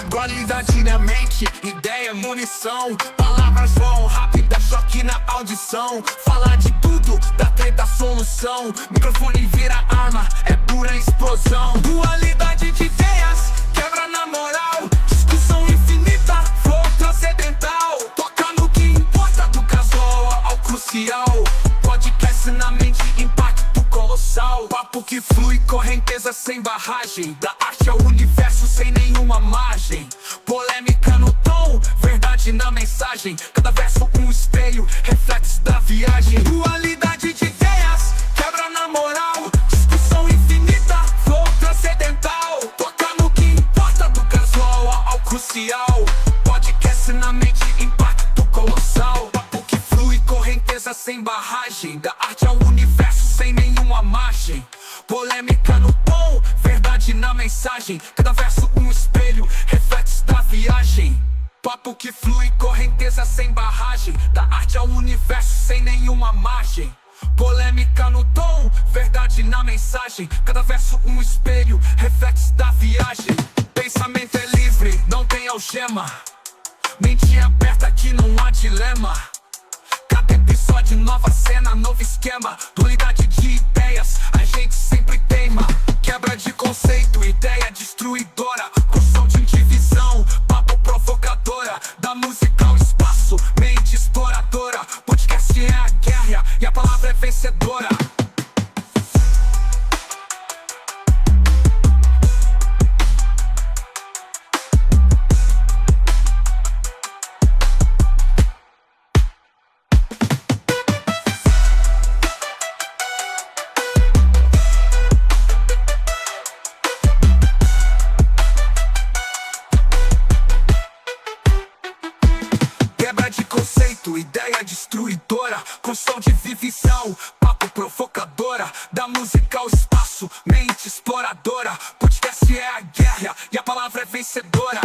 Dualidade na mente, ideia, munição. Palavras voam rápida, choque na audição. Falar de tudo, da treta solução. Microfone vira arma, é pura explosão. Dualidade de ideias, quebra na moral. Discussão infinita, flow transcendental. Toca no que importa, do casual ao crucial. Podcast na mente, impacto colossal. Papo que flui, correnteza sem barragem. Da arte ao universo sem nenhuma margem. Polêmica no tom, verdade na mensagem. Cada verso um espelho, reflexo da viagem. Dualidade de ideias, quebra na moral. Discussão infinita, flow transcendental. Toca no que importa, do casual ao crucial. Podcast na mente, impacto colossal. Papo que flui, correnteza sem barragem. Da arte ao universo sem nenhuma margem. Polêmica no tom, verdade na mensagem. Cada verso um espelho, reflexo da viagem. Papo que flui, correnteza sem barragem. Da arte ao universo sem nenhuma margem. Polêmica no tom, verdade na mensagem. Cada verso um espelho, reflexo da viagem. Pensamento é livre, não tem algema. Mente aberta que não há dilema. Cada episódio, nova cena, novo esquema. Dualidade de ideias, a gente sempre teima. Quebra de conceito, ideia destruidora. Construção de divisão, papo provocadora. Da música ao espaço, mente exploradora. Podcast é a guerra e a palavra é vencedora. Quebra de conceito, ideia destruidora. Construção de visão, papo provocadora. Da música ao espaço, mente exploradora. Podcast é a guerra e a palavra é vencedora.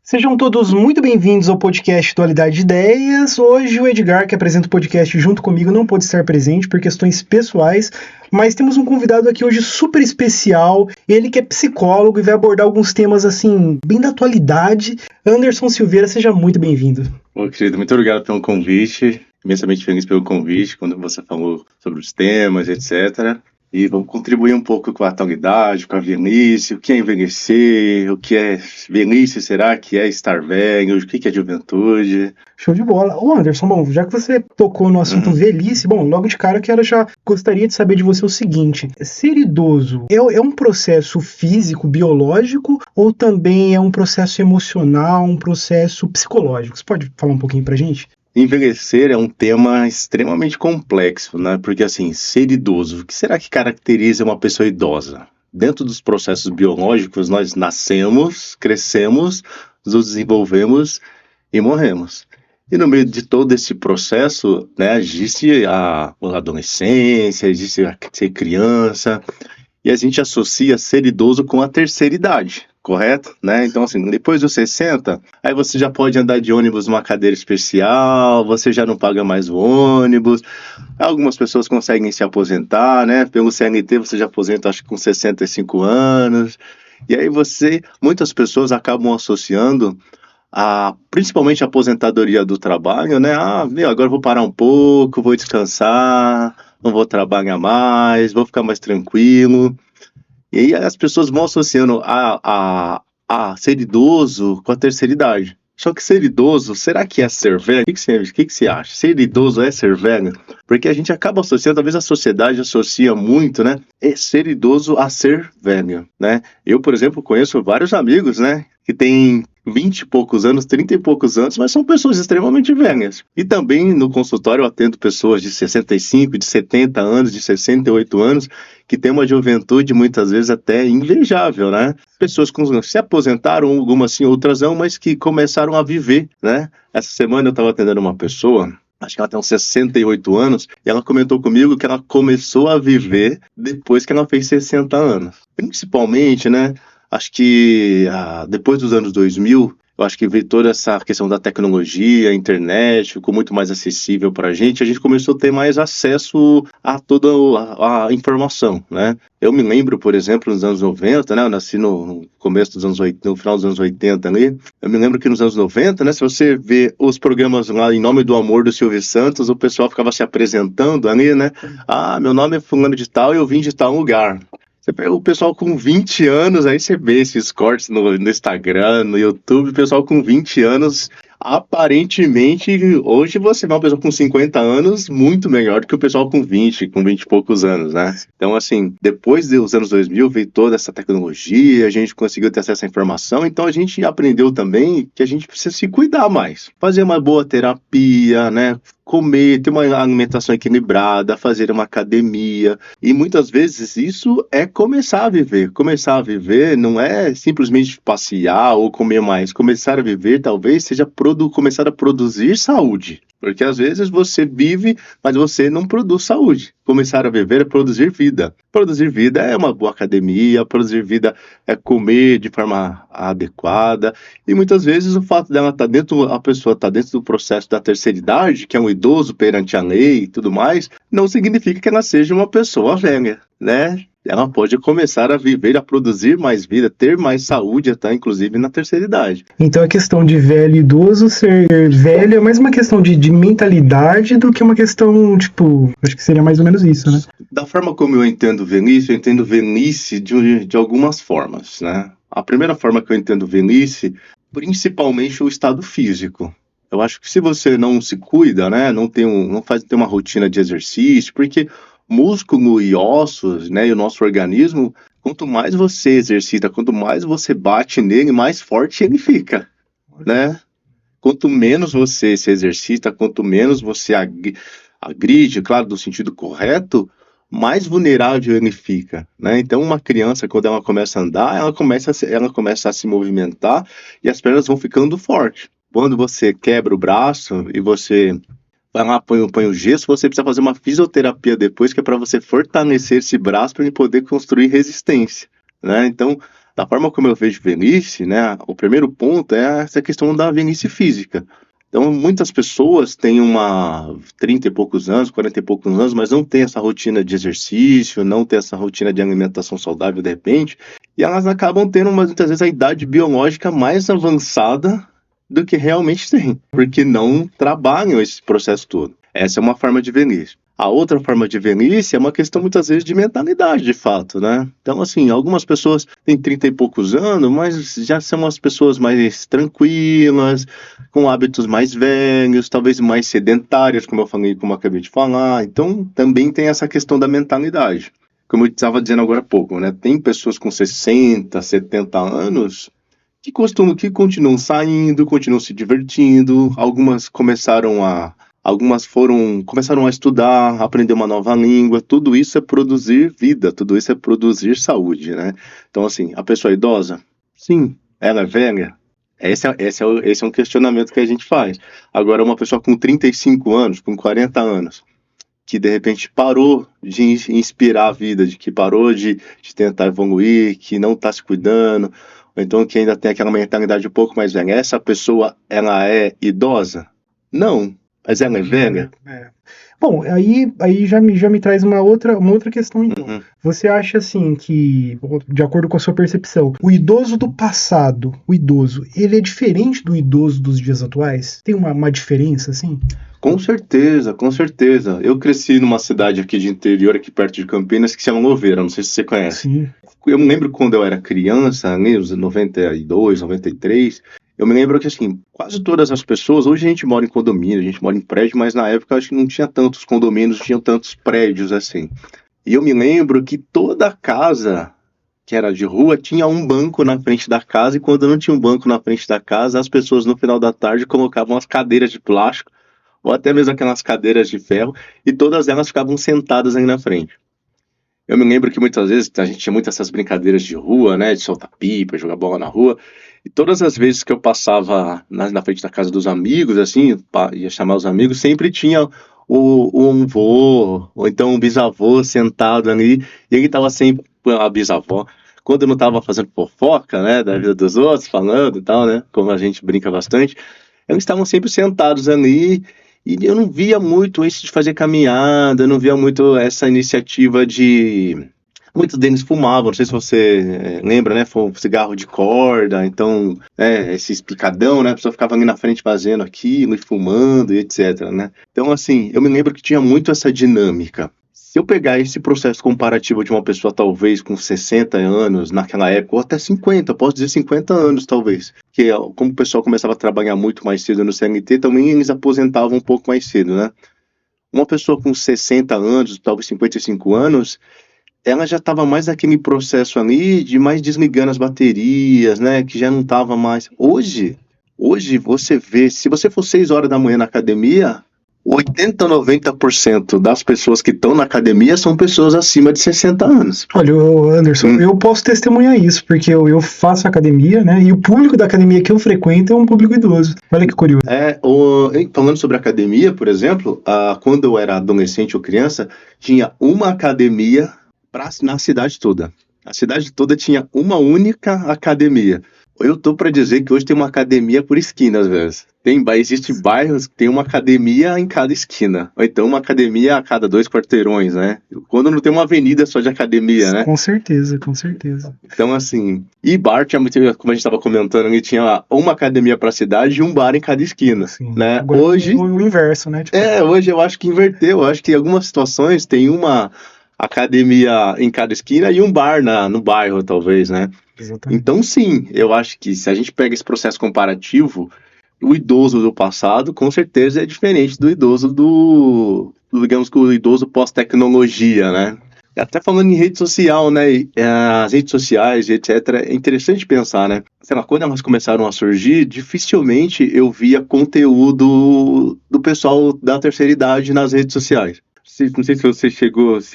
Sejam todos muito bem-vindos ao podcast Dualidade de Ideias. Hoje o Edgar, que apresenta o podcast junto comigo, não pôde estar presente por questões pessoais, mas temos um convidado aqui hoje super especial, ele que é psicólogo e vai abordar alguns temas assim, bem da atualidade. Anderson Silveira, seja muito bem-vindo. Ô, querido, muito obrigado pelo convite, imensamente feliz pelo convite, quando você falou sobre os temas, etc. E vamos contribuir um pouco com a atualidade, com a velhice, o que é envelhecer, o que é velhice, será que é estar velho, o que é juventude. Show de bola. Ô Anderson, bom, já que você tocou no assunto velhice, bom, logo de cara eu já gostaria de saber de você o seguinte: ser idoso é um processo físico, biológico, ou também é um processo emocional, um processo psicológico? Você pode falar um pouquinho pra gente? Envelhecer é um tema extremamente complexo, né? Porque, assim, ser idoso, o que será que caracteriza uma pessoa idosa? Dentro dos processos biológicos, nós nascemos, crescemos, nos desenvolvemos e morremos. E no meio de todo esse processo, né, existe a adolescência, existe a ser criança, e a gente associa ser idoso com a terceira idade. Correto? Né? Então, assim, depois dos 60, aí você já pode andar de ônibus numa cadeira especial, você já não paga mais o ônibus. Algumas pessoas conseguem se aposentar, né? Pelo CLT você já aposenta, acho que com 65 anos. E aí muitas pessoas acabam associando principalmente a aposentadoria do trabalho, né? Agora eu vou parar um pouco, vou descansar, não vou trabalhar mais, vou ficar mais tranquilo. E aí as pessoas vão associando a ser idoso com a terceira idade. Só que ser idoso, será que é ser velho? O que você acha? Ser idoso é ser velho? Porque a gente acaba associando, talvez a sociedade associa muito, né? Ser idoso a ser velho, né? Eu, por exemplo, conheço vários amigos, né? Que têm 20 e poucos anos, 30 e poucos anos, mas são pessoas extremamente velhas. E também no consultório eu atendo pessoas de 65, de 70 anos, de 68 anos, que têm uma juventude muitas vezes até invejável, né? Pessoas que se aposentaram, algumas sim, outras não, mas que começaram a viver, né? Essa semana eu estava atendendo uma pessoa, acho que ela tem uns 68 anos, e ela comentou comigo que ela começou a viver depois que ela fez 60 anos. Principalmente, né? Acho que depois dos anos 2000, eu acho que veio toda essa questão da tecnologia, a internet, ficou muito mais acessível para a gente começou a ter mais acesso a toda a informação, né? Eu me lembro, por exemplo, nos anos 90, né? Eu nasci no começo dos anos 80, no final dos anos 80 ali. Eu me lembro que nos anos 90, né? Se você vê os programas lá Em Nome do Amor do Silvio Santos, o pessoal ficava se apresentando ali, né? Ah, meu nome é fulano de tal e eu vim de tal lugar. Você pega o pessoal com 20 anos, aí você vê esses cortes no Instagram, no YouTube, o pessoal com 20 anos, aparentemente, hoje você vê uma pessoa com 50 anos muito melhor do que o pessoal com 20 e poucos anos, né? Então, assim, depois dos anos 2000 veio toda essa tecnologia, a gente conseguiu ter acesso à informação, então a gente aprendeu também que a gente precisa se cuidar mais. Fazer uma boa terapia, né? Comer, ter uma alimentação equilibrada, fazer uma academia. E muitas vezes isso é começar a viver. Começar a viver não é simplesmente passear ou comer mais. Começar a viver talvez seja começar a produzir saúde. Porque às vezes você vive, mas você não produz saúde. Começar a viver é produzir vida. Produzir vida é uma boa academia, produzir vida é comer de forma adequada. E muitas vezes o fato dela estar dentro, a pessoa estar dentro do processo da terceira idade, que é um idoso perante a lei e tudo mais, não significa que ela seja uma pessoa velha, né? Ela pode começar a viver, a produzir mais vida, ter mais saúde, até inclusive na terceira idade. Então a questão de velho e idoso, ser velho é mais uma questão de mentalidade do que uma questão, tipo, acho que seria mais ou menos isso, né? Da forma como eu entendo velhice de algumas formas, né? A primeira forma que eu entendo velhice, principalmente o estado físico. Eu acho que se você não se cuida, né, não tem uma rotina de exercício, porque músculo e ossos, né, e o nosso organismo, quanto mais você exercita, quanto mais você bate nele, mais forte ele fica, né? Quanto menos você se exercita, quanto menos você agride, claro, no sentido correto, mais vulnerável ele fica, né? Então, uma criança, quando ela começa a andar, ela começa a se movimentar e as pernas vão ficando fortes. Quando você quebra o braço e você vai lá, põe o gesso, você precisa fazer uma fisioterapia depois, que é para você fortalecer esse braço para ele poder construir resistência, né? Então, da forma como eu vejo velhice, né, o primeiro ponto é essa questão da velhice física. Então, muitas pessoas têm 30 e poucos anos, 40 e poucos anos, mas não tem essa rotina de exercício, não tem essa rotina de alimentação saudável de repente, e elas acabam tendo, muitas vezes, a idade biológica mais avançada do que realmente tem, porque não trabalham esse processo todo. Essa é uma forma de velhice. A outra forma de velhice é uma questão, muitas vezes, de mentalidade, de fato, né? Então, assim, algumas pessoas têm 30 e poucos anos, mas já são as pessoas mais tranquilas, com hábitos mais velhos, talvez mais sedentárias, como eu acabei de falar. Então, também tem essa questão da mentalidade. Como eu estava dizendo agora há pouco, né? Tem pessoas com 60, 70 anos que continuam saindo, continuam se divertindo. Algumas começaram a estudar, aprender uma nova língua. Tudo isso é produzir vida, tudo isso é produzir saúde, né? Então, assim, a pessoa idosa, sim, ela é velha. Esse é um questionamento que a gente faz. Agora, uma pessoa com 35 anos, com 40 anos, que de repente parou de inspirar a vida, que parou de tentar evoluir, que não está se cuidando, ou então que ainda tem aquela mentalidade um pouco mais velha. Essa pessoa, ela é idosa? Não. Mas ela é velha? Bom, aí já me traz uma outra questão, então. Uhum. Você acha, assim, que, de acordo com a sua percepção, o idoso do passado, ele é diferente do idoso dos dias atuais? Tem uma diferença, assim? Com certeza, com certeza. Eu cresci numa cidade aqui de interior, aqui perto de Campinas, que se chama Louveira, não sei se você conhece. Sim. Eu me lembro quando eu era criança, nos 92, 93, eu me lembro que, assim, quase todas as pessoas, hoje a gente mora em condomínio, a gente mora em prédio, mas na época acho que não tinha tantos condomínios, tinham tantos prédios, assim. E eu me lembro que toda casa que era de rua, tinha um banco na frente da casa, e quando não tinha um banco na frente da casa, as pessoas no final da tarde colocavam as cadeiras de plástico, ou até mesmo aquelas cadeiras de ferro, e todas elas ficavam sentadas aí na frente. Eu me lembro que muitas vezes a gente tinha muitas essas brincadeiras de rua, né, de soltar pipa, jogar bola na rua, e todas as vezes que eu passava na frente da casa dos amigos, assim, ia chamar os amigos, sempre tinha um vô, ou então um bisavô sentado ali, e ele estava sempre, a bisavó, quando não estava fazendo fofoca, né, da vida dos outros, falando e tal, né, como a gente brinca bastante, eles estavam sempre sentados ali, e eu não via muito isso de fazer caminhada, eu não via muito essa iniciativa de... Muitos deles fumavam, não sei se você lembra, né? Foi um cigarro de corda, então, esses picadão, né? A pessoa ficava ali na frente fazendo aquilo e fumando e etc, né? Então, assim, eu me lembro que tinha muito essa dinâmica. Se eu pegar esse processo comparativo de uma pessoa, talvez, com 60 anos, naquela época, ou até 50, posso dizer 50 anos, talvez, que como o pessoal começava a trabalhar muito mais cedo no CLT, também eles aposentavam um pouco mais cedo, né? Uma pessoa com 60 anos, talvez 55 anos... ela já estava mais naquele processo ali de mais desligando as baterias, né? Que já não estava mais... Hoje você vê, se você for 6 horas da manhã na academia, 80, 90% das pessoas que estão na academia são pessoas acima de 60 anos. Olha, Anderson, eu posso testemunhar isso, porque eu faço academia, né? E o público da academia que eu frequento é um público idoso. Olha que curioso. Falando sobre academia, por exemplo, quando eu era adolescente ou criança, tinha uma academia na cidade toda. A cidade toda tinha uma única academia. Eu tô para dizer que hoje tem uma academia por esquina, às vezes. Existem bairros que tem uma academia em cada esquina. Ou então uma academia a cada 2 quarteirões, né? Quando não tem uma avenida só de academia, né? Com certeza, com certeza. Então, assim... E bar tinha muito... Como a gente estava comentando, ali tinha uma academia para a cidade e um bar em cada esquina, Sim. né? Agora, hoje... O inverso, né? Tipo... hoje eu acho que inverteu. Eu acho que em algumas situações tem uma... academia em cada esquina e um bar no bairro, talvez, né? Exatamente. Então, sim, eu acho que se a gente pega esse processo comparativo, o idoso do passado, com certeza, é diferente do idoso digamos que o idoso pós-tecnologia, né? Até falando em rede social, né? As redes sociais, etc., é interessante pensar, né? Sei lá, quando elas começaram a surgir, dificilmente eu via conteúdo do pessoal da terceira idade nas redes sociais. Não sei se você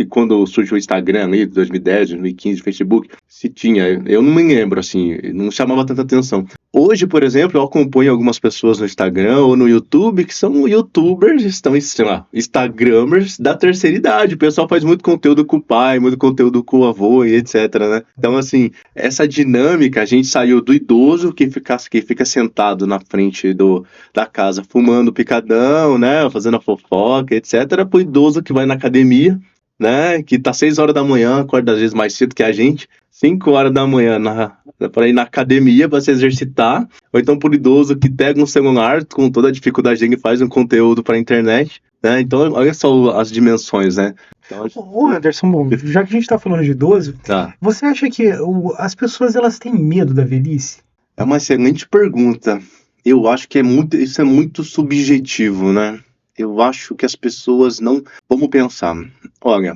quando surgiu o Instagram ali, 2010, 2015, Facebook, se tinha, eu não me lembro, assim, não chamava tanta atenção. Hoje, por exemplo, eu acompanho algumas pessoas no Instagram ou no YouTube que são youtubers, sei lá, instagramers da terceira idade. O pessoal faz muito conteúdo com o pai, muito conteúdo com o avô e etc, né? Então, assim, essa dinâmica, a gente saiu do idoso que fica sentado na frente da casa fumando picadão, né, fazendo a fofoca, etc, pro idoso que vai na academia, né, que tá 6 horas da manhã, acorda às vezes mais cedo que a gente, 5 horas da manhã para ir na academia para se exercitar, ou então por idoso que pega um celular com toda a dificuldade dele faz um conteúdo para a internet, né? Então olha só as dimensões, né? Então, Ô Anderson, bom, já que a gente está falando de idoso, você acha que as pessoas elas têm medo da velhice? É uma excelente pergunta. Eu acho que isso é muito subjetivo, né? Eu acho que as pessoas não... Vamos pensar. Olha,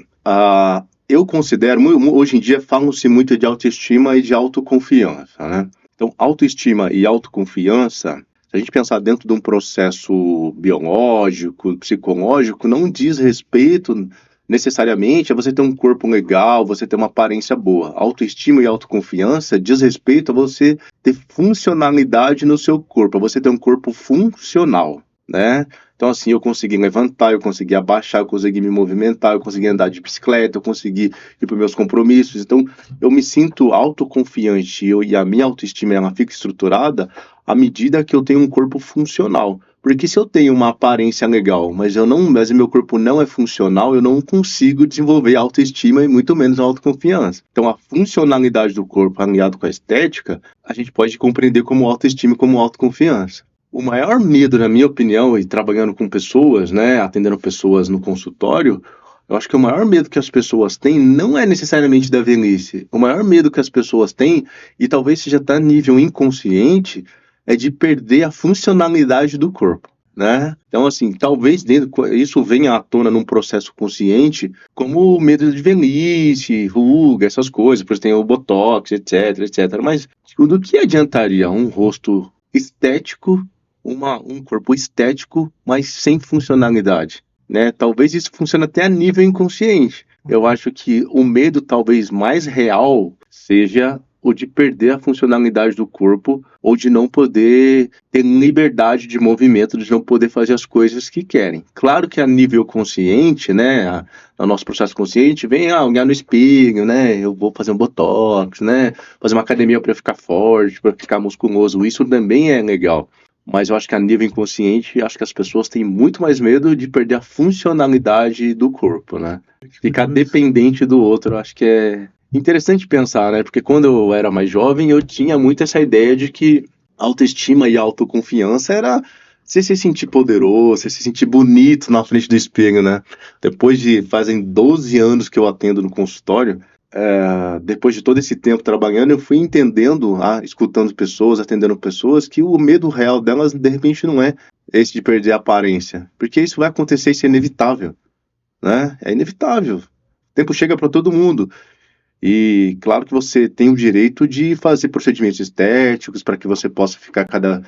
eu considero... Hoje em dia falam-se muito de autoestima e de autoconfiança, né? Então, autoestima e autoconfiança, se a gente pensar dentro de um processo biológico, psicológico, não diz respeito necessariamente a você ter um corpo legal, você ter uma aparência boa. Autoestima e autoconfiança diz respeito a você ter funcionalidade no seu corpo, a você ter um corpo funcional, né? Então, assim, eu consegui levantar, eu consegui abaixar, eu consegui me movimentar, eu consegui andar de bicicleta, eu consegui ir para os meus compromissos. Então, eu me sinto autoconfiante e a minha autoestima ela fica estruturada à medida que eu tenho um corpo funcional. Porque se eu tenho uma aparência legal, mas o meu corpo não é funcional, eu não consigo desenvolver autoestima e muito menos autoconfiança. Então, a funcionalidade do corpo aliado com a estética, a gente pode compreender como autoestima e como autoconfiança. O maior medo, na minha opinião, e trabalhando com pessoas, né, atendendo pessoas no consultório, eu acho que o maior medo que as pessoas têm não é necessariamente da velhice. O maior medo que as pessoas têm, e talvez seja até a nível inconsciente, é de perder a funcionalidade do corpo, né? Então, assim, talvez isso venha à tona num processo consciente, como o medo de velhice, ruga, essas coisas, por exemplo, tem o botox, etc, etc. Mas do que adiantaria um rosto estético, um corpo estético, mas sem funcionalidade, né? Talvez isso funcione até a nível inconsciente. Eu acho que o medo talvez mais real seja o de perder a funcionalidade do corpo ou de não poder ter liberdade de movimento, de não poder fazer as coisas que querem. Claro que a nível consciente, né, no nosso processo consciente, vem olhar no espelho, né, eu vou fazer um botox, né, fazer uma academia para ficar forte, para ficar musculoso, isso também é legal. Mas eu acho que a nível inconsciente, acho que as pessoas têm muito mais medo de perder a funcionalidade do corpo, né? Ficar dependente do outro, eu acho que é interessante pensar, né? Porque quando eu era mais jovem, eu tinha muito essa ideia de que autoestima e autoconfiança era você se sentir poderoso, você se sentir bonito na frente do espelho, né? Fazem 12 anos que eu atendo no consultório, depois de todo esse tempo trabalhando, eu fui entendendo, escutando pessoas, atendendo pessoas, que o medo real delas, de repente, não é esse de perder a aparência. Porque isso vai acontecer, isso é inevitável, né? É inevitável. O tempo chega para todo mundo. E claro que você tem o direito de fazer procedimentos estéticos para que você possa ficar cada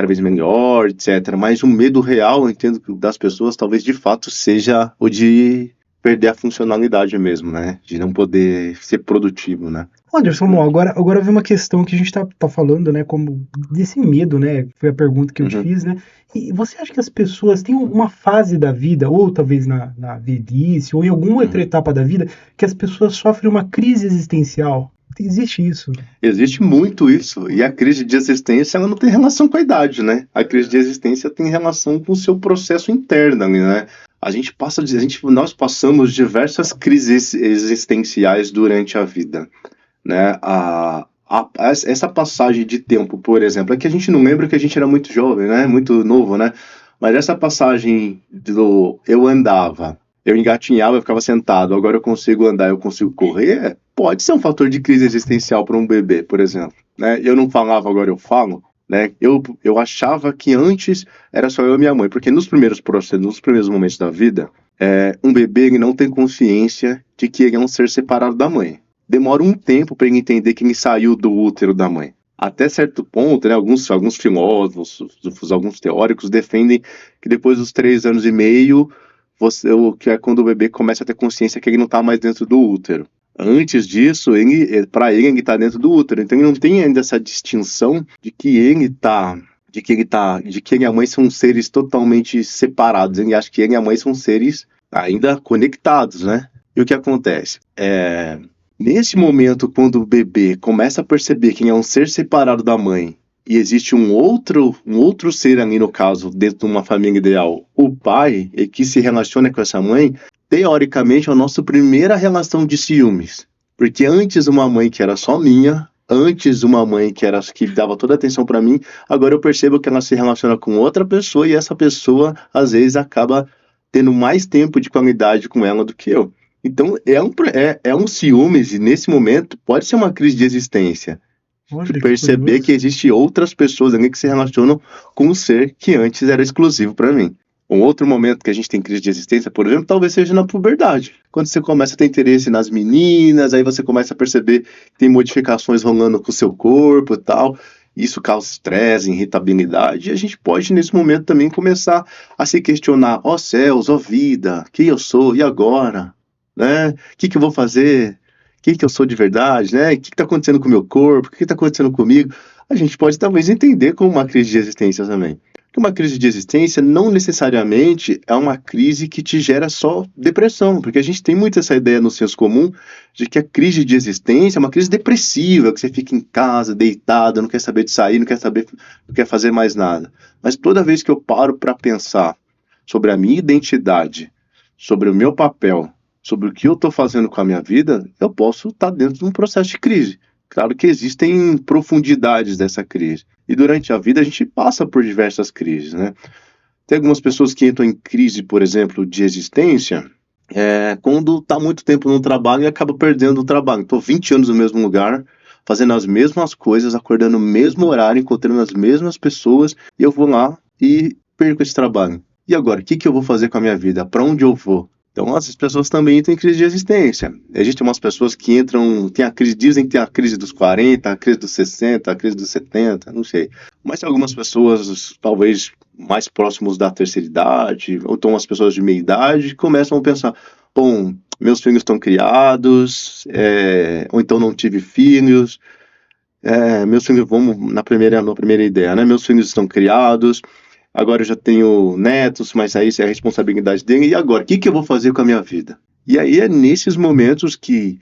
vez melhor, etc. Mas o medo real, eu entendo, das pessoas, talvez de fato seja o de perder a funcionalidade mesmo, né? De não poder ser produtivo, né? Anderson, bom, agora vem uma questão que a gente tá falando, né, como desse medo, né, foi a pergunta que eu te fiz, né, e você acha que as pessoas têm uma fase da vida, ou talvez na velhice, ou em alguma outra etapa da vida, que as pessoas sofrem uma crise existencial? Existe isso? Existe muito isso, e a crise de existência, ela não tem relação com a idade, né? A crise de existência tem relação com o seu processo interno, né? Nós passamos diversas crises existenciais durante a vida, né? Essa passagem de tempo, por exemplo, é que a gente não lembra que a gente era muito jovem, né? Muito novo, né? Mas essa passagem eu andava, eu engatinhava, eu ficava sentado, agora eu consigo andar, eu consigo correr, pode ser um fator de crise existencial para um bebê, por exemplo, né? Eu não falava, agora eu falo, né? Eu achava que antes era só eu e minha mãe, porque nos primeiros momentos da vida, um bebê ele não tem consciência de que ele é um ser separado da mãe. Demora um tempo para ele entender que ele saiu do útero da mãe. Até certo ponto, né, alguns filósofos, alguns teóricos defendem que depois dos 3 anos e meio, que é quando o bebê começa a ter consciência que ele não está mais dentro do útero. Antes disso, para ele está dentro do útero. Então ele não tem ainda essa distinção de que ele e a mãe são seres totalmente separados. Ele acha que ele e a mãe são seres ainda conectados, né? E o que acontece? Nesse momento, quando o bebê começa a perceber que ele é um ser separado da mãe e existe um outro ser ali, no caso, dentro de uma família ideal, o pai, e que se relaciona com essa mãe, teoricamente é a nossa primeira relação de ciúmes. Porque antes uma mãe que era só minha, antes uma mãe que dava toda a atenção para mim, agora eu percebo que ela se relaciona com outra pessoa e essa pessoa, às vezes, acaba tendo mais tempo de qualidade com ela do que eu. Então, é um ciúmes, e nesse momento pode ser uma crise de existência. De perceber que existem outras pessoas ali que se relacionam com um ser que antes era exclusivo para mim. Um outro momento que a gente tem crise de existência, por exemplo, talvez seja na puberdade. Quando você começa a ter interesse nas meninas, aí você começa a perceber que tem modificações rolando com o seu corpo e tal. Isso causa estresse, irritabilidade, e a gente pode, nesse momento, também começar a se questionar: ó céus, ó vida, quem eu sou, e agora? Né? O que eu vou fazer? Quem que eu sou de verdade? Né? O que está acontecendo com o meu corpo? O que está acontecendo comigo? A gente pode, talvez, entender como uma crise de existência também. Porque uma crise de existência não necessariamente é uma crise que te gera só depressão, porque a gente tem muito essa ideia no senso comum de que a crise de existência é uma crise depressiva, que você fica em casa, deitado, não quer saber de sair, não quer fazer mais nada. Mas toda vez que eu paro para pensar sobre a minha identidade, sobre o meu papel, sobre o que eu estou fazendo com a minha vida, eu posso estar dentro de um processo de crise. Claro que existem profundidades dessa crise. E durante a vida a gente passa por diversas crises, né? Tem algumas pessoas que entram em crise, por exemplo, de existência, quando está muito tempo no trabalho e acaba perdendo o trabalho. Estou 20 anos no mesmo lugar, fazendo as mesmas coisas, acordando no mesmo horário, encontrando as mesmas pessoas, e eu vou lá e perco esse trabalho. E agora, o que eu vou fazer com a minha vida? Para onde eu vou? Então, essas pessoas também entram em crise de existência. Existem umas pessoas que entram, dizem que tem a crise dos 40, a crise dos 60, a crise dos 70, não sei. Mas tem algumas pessoas, talvez mais próximos da terceira idade, ou então as pessoas de meia idade, começam a pensar, bom, meus filhos estão criados, ou então não tive filhos, meus filhos, vamos na primeira ideia, né? Meus filhos estão criados, agora eu já tenho netos, mas aí isso é a responsabilidade dele, e agora, o que eu vou fazer com a minha vida? E aí é nesses momentos que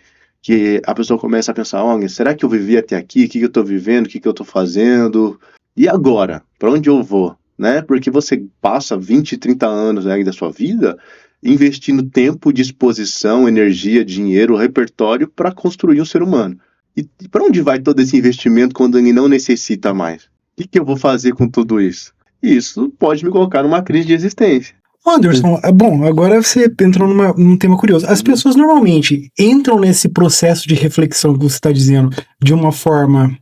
a pessoa começa a pensar, olha, será que eu vivi até aqui? O que eu estou vivendo? O que eu estou fazendo? E agora? Para onde eu vou? Né? Porque você passa 20, 30 anos aí da sua vida investindo tempo, disposição, energia, dinheiro, repertório para construir um ser humano. E para onde vai todo esse investimento quando ele não necessita mais? O que eu vou fazer com tudo isso? Isso pode me colocar numa crise de existência. Anderson, bom, agora você entrou num tema curioso. As pessoas normalmente entram nesse processo de reflexão que você está dizendo de uma forma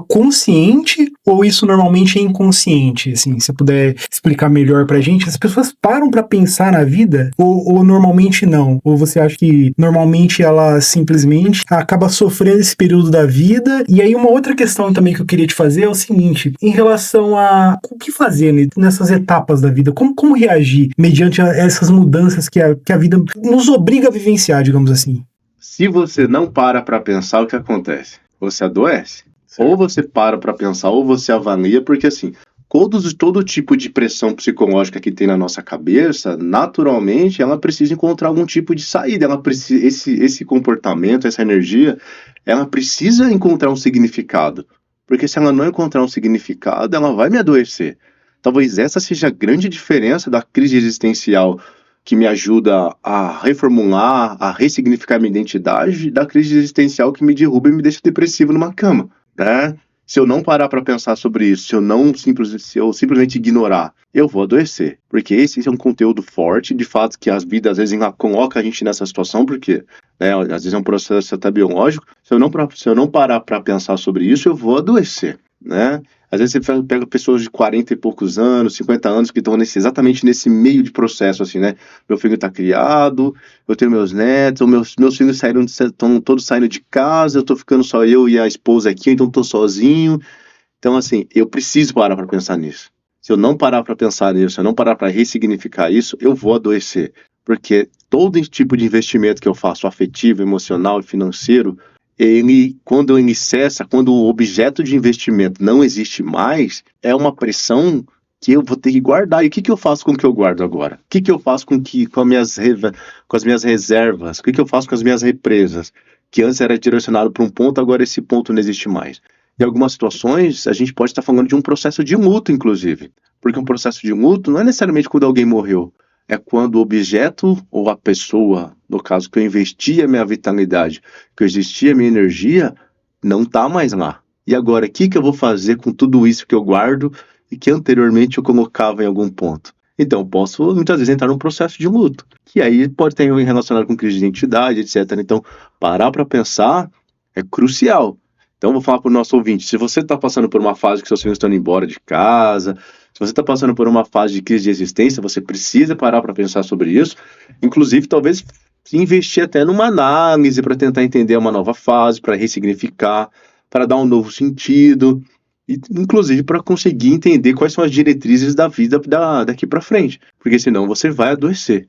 consciente, ou isso normalmente é inconsciente? Assim, se você puder explicar melhor pra gente, as pessoas param pra pensar na vida ou normalmente não? Ou você acha que normalmente ela simplesmente acaba sofrendo esse período da vida? E aí uma outra questão também que eu queria te fazer é o seguinte, em relação a o que fazer nessas etapas da vida, como reagir mediante essas mudanças que a vida nos obriga a vivenciar, digamos assim? Se você não para pensar, o que acontece? Você adoece. Ou você para pensar, ou você avalia, porque assim, todo tipo de pressão psicológica que tem na nossa cabeça, naturalmente, ela precisa encontrar algum tipo de saída, ela precisa, esse comportamento, essa energia, ela precisa encontrar um significado, porque se ela não encontrar um significado, ela vai me adoecer. Talvez essa seja a grande diferença da crise existencial que me ajuda a reformular, a ressignificar minha identidade, da crise existencial que me derruba e me deixa depressivo numa cama. Né? Se eu não parar para pensar sobre isso, se eu simplesmente ignorar, eu vou adoecer. Porque esse é um conteúdo forte, de fato, que as vidas às vezes coloca a gente nessa situação, porque às vezes é um processo até biológico. Se eu não parar para pensar sobre isso, eu vou adoecer. Né? Às vezes você pega pessoas de 40 e poucos anos, 50 anos, que estão exatamente nesse meio de processo, assim, né? Meu filho está criado, eu tenho meus netos, meus filhos estão todos saindo de casa, eu estou ficando só eu e a esposa aqui, então estou sozinho. Então, assim, eu preciso parar para pensar nisso. Se eu não parar para pensar nisso, se eu não parar para ressignificar isso, eu vou adoecer. Porque todo tipo de investimento que eu faço, afetivo, emocional e financeiro, quando ele cessa, quando o objeto de investimento não existe mais, é uma pressão que eu vou ter que guardar. E o que eu faço com o que eu guardo agora? O que eu faço com as minhas reservas? O que eu faço com as minhas represas? Que antes era direcionado para um ponto, agora esse ponto não existe mais. Em algumas situações, a gente pode estar falando de um processo de luto, inclusive. Porque um processo de luto não é necessariamente quando alguém morreu. É quando o objeto ou a pessoa, no caso que eu investi a minha vitalidade, que eu investi a minha energia, não está mais lá. E agora, o que eu vou fazer com tudo isso que eu guardo e que anteriormente eu colocava em algum ponto? Então, eu posso muitas vezes entrar num processo de luto, que aí pode ter relacionado com crise de identidade, etc. Então, parar para pensar é crucial. Então, eu vou falar para o nosso ouvinte, se você está passando por uma fase que seus filhos estão indo embora de casa, se você está passando por uma fase de crise de existência, você precisa parar para pensar sobre isso, inclusive talvez investir até numa análise para tentar entender uma nova fase, para ressignificar, para dar um novo sentido, e inclusive para conseguir entender quais são as diretrizes da vida daqui para frente, porque senão você vai adoecer.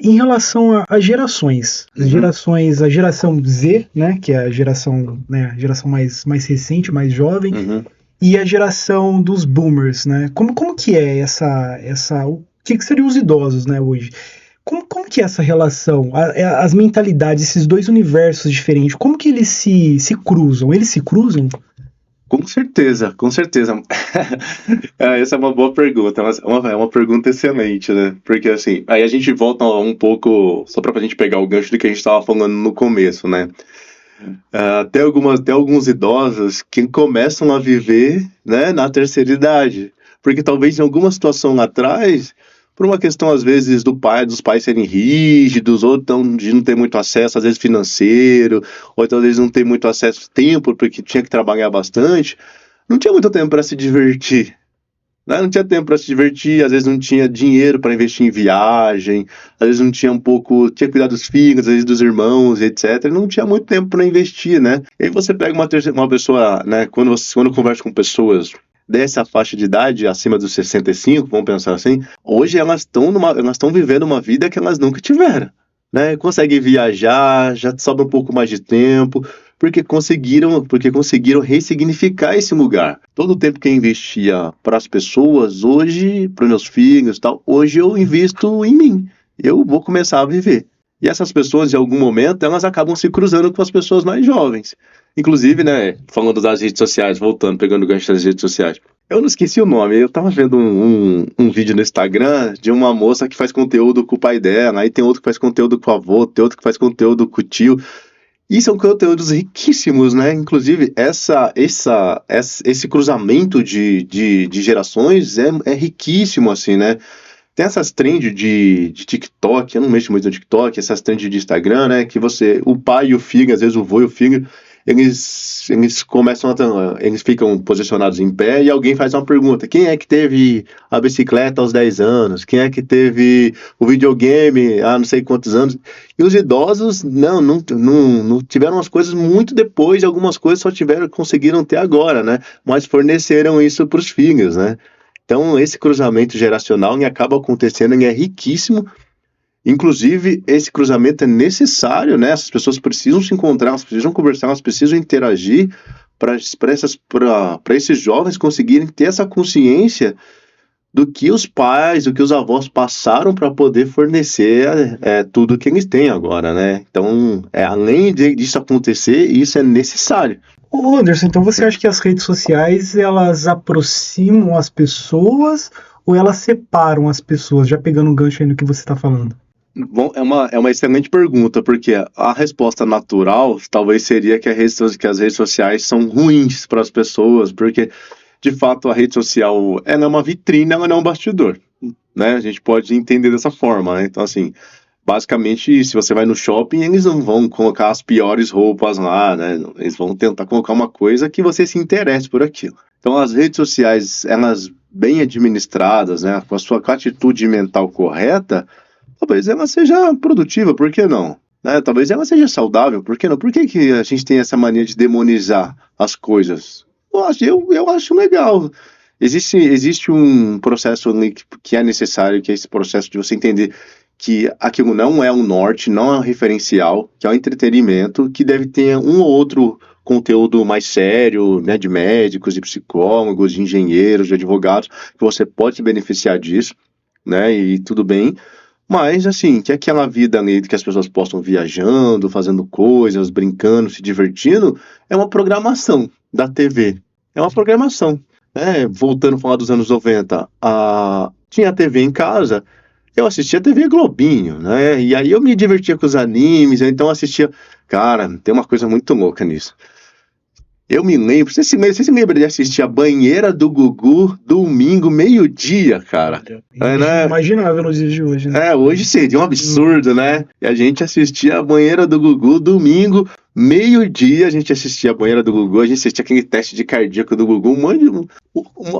Em relação a gerações, a geração Z, né, que é a geração mais recente, mais jovem, e a geração dos boomers, né? Como que é o que seriam os idosos, né, hoje? Como que é essa relação, as mentalidades, esses dois universos diferentes, como que eles se cruzam? Eles se cruzam? Com certeza. Essa é uma boa pergunta, mas é uma pergunta excelente, né? Porque assim, aí a gente volta um pouco, só pra gente pegar o gancho do que a gente estava falando no começo, né? Até alguns idosos que começam a viver, né, na terceira idade. Porque talvez em alguma situação lá atrás, por uma questão às vezes dos pais serem rígidos, ou então de não ter muito acesso, às vezes financeiro, ou então às vezes não ter muito acesso ao tempo, porque tinha que trabalhar bastante, não tinha muito tempo para se divertir, né? Não tinha tempo para se divertir, às vezes não tinha dinheiro para investir em viagem, às vezes não tinha tinha que cuidar dos filhos, às vezes dos irmãos, etc. E não tinha muito tempo para investir, né? E aí você pega uma pessoa, né? Quando conversa com pessoas dessa faixa de idade, acima dos 65, vamos pensar assim, hoje elas estão vivendo uma vida que elas nunca tiveram, né? Conseguem viajar, já sobra um pouco mais de tempo, porque conseguiram ressignificar esse lugar. Todo o tempo que eu investia para as pessoas, hoje, para meus filhos e tal, hoje eu invisto em mim. Eu vou começar a viver. E essas pessoas, em algum momento, elas acabam se cruzando com as pessoas mais jovens. Inclusive, né, falando das redes sociais, pegando o gancho das redes sociais. Eu não esqueci o nome, eu tava vendo um vídeo no Instagram de uma moça que faz conteúdo com o pai dela, aí tem outro que faz conteúdo com o avô, tem outro que faz conteúdo com o tio. E são conteúdos riquíssimos, né? Inclusive, esse cruzamento de gerações é riquíssimo, assim, né? Tem essas trends de TikTok, eu não mexo muito no TikTok, essas trends de Instagram, né? Que o pai e o filho, às vezes o vô e o filho, eles ficam posicionados em pé e alguém faz uma pergunta: quem é que teve a bicicleta aos 10 anos? Quem é que teve o videogame há não sei quantos anos? E os idosos não tiveram as coisas muito depois, e algumas coisas conseguiram ter agora, né? Mas forneceram isso para os filhos, né? Então esse cruzamento geracional acaba acontecendo e é riquíssimo. Inclusive, esse cruzamento é necessário, né? Essas pessoas precisam se encontrar, elas precisam conversar, elas precisam interagir para esses jovens conseguirem ter essa consciência do que os pais, do que os avós passaram para poder fornecer tudo que eles têm agora, né? Então, além disso acontecer, isso é necessário. Ô Anderson, então você acha que as redes sociais, elas aproximam as pessoas ou elas separam as pessoas? Já pegando um gancho aí no que você está falando. Bom, é uma excelente pergunta, porque a resposta natural talvez seria que as redes sociais são ruins para as pessoas, porque, de fato, a rede social ela é uma vitrine, ela não é um bastidor, né? A gente pode entender dessa forma, né? Então, assim, basicamente, se você vai no shopping, eles não vão colocar as piores roupas lá, né? Eles vão tentar colocar uma coisa que você se interesse por aquilo. Então, as redes sociais, elas bem administradas, né, com a atitude mental correta, talvez ela seja produtiva, por que não? Né? Talvez ela seja saudável, por que não? Por que a gente tem essa mania de demonizar as coisas? Eu acho legal. Existe um processo que é necessário, que é esse processo de você entender que aquilo não é um norte, não é um referencial, que é um entretenimento, que deve ter um ou outro conteúdo mais sério, né, de médicos, de psicólogos, de engenheiros, de advogados, que você pode se beneficiar disso, né, e tudo bem, mas, assim, que aquela vida ali que as pessoas possam viajando, fazendo coisas, brincando, se divertindo, é uma programação da TV, é uma programação, né, voltando a falar dos anos 90, tinha a TV em casa, eu assistia TV Globinho, né, e aí eu me divertia com os animes, então eu assistia, cara, tem uma coisa muito louca nisso. Eu me lembro, você se lembra de assistir a Banheira do Gugu domingo, meio-dia, cara? Né? Imaginável nos dias de hoje, né? Hoje seria um absurdo, né? E a gente assistia a Banheira do Gugu domingo, meio-dia, a gente assistia a Banheira do Gugu, a gente assistia aquele teste de cardíaco do Gugu,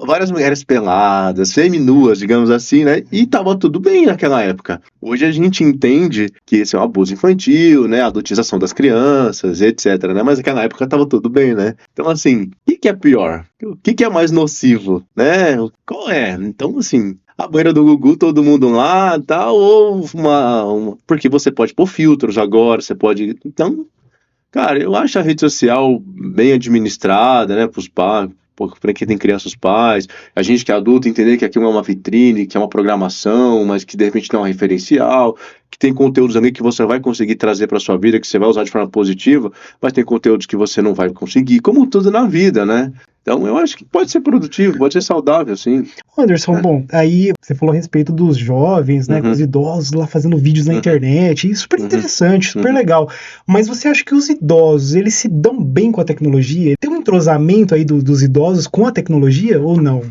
várias mulheres peladas, seminuas, digamos assim, né? E tava tudo bem naquela época. Hoje a gente entende que esse é um abuso infantil, né? A adultização das crianças, etc, né? Mas naquela época tava tudo bem, né? Então, assim, o que é pior? O que é mais nocivo, né? Qual é? Então, assim, a Banheira do Gugu, todo mundo lá, tal, ou porque você pode pôr filtros agora, você pode... Então, cara, eu acho a rede social bem administrada, né, pros pais, para quem tem crianças, pais, a gente que é adulto entender que aquilo é uma vitrine, que é uma programação, mas que de repente não é um referencial, que tem conteúdos ali que você vai conseguir trazer para sua vida, que você vai usar de forma positiva, mas tem conteúdos que você não vai conseguir, como tudo na vida, né? Então, eu acho que pode ser produtivo, pode ser saudável, sim. Anderson, bom, aí você falou a respeito dos jovens, né, com os idosos lá fazendo vídeos na internet, e super interessante, super legal. Mas você acha que os idosos, eles se dão bem com a tecnologia? Tem um entrosamento aí dos idosos com a tecnologia ou não?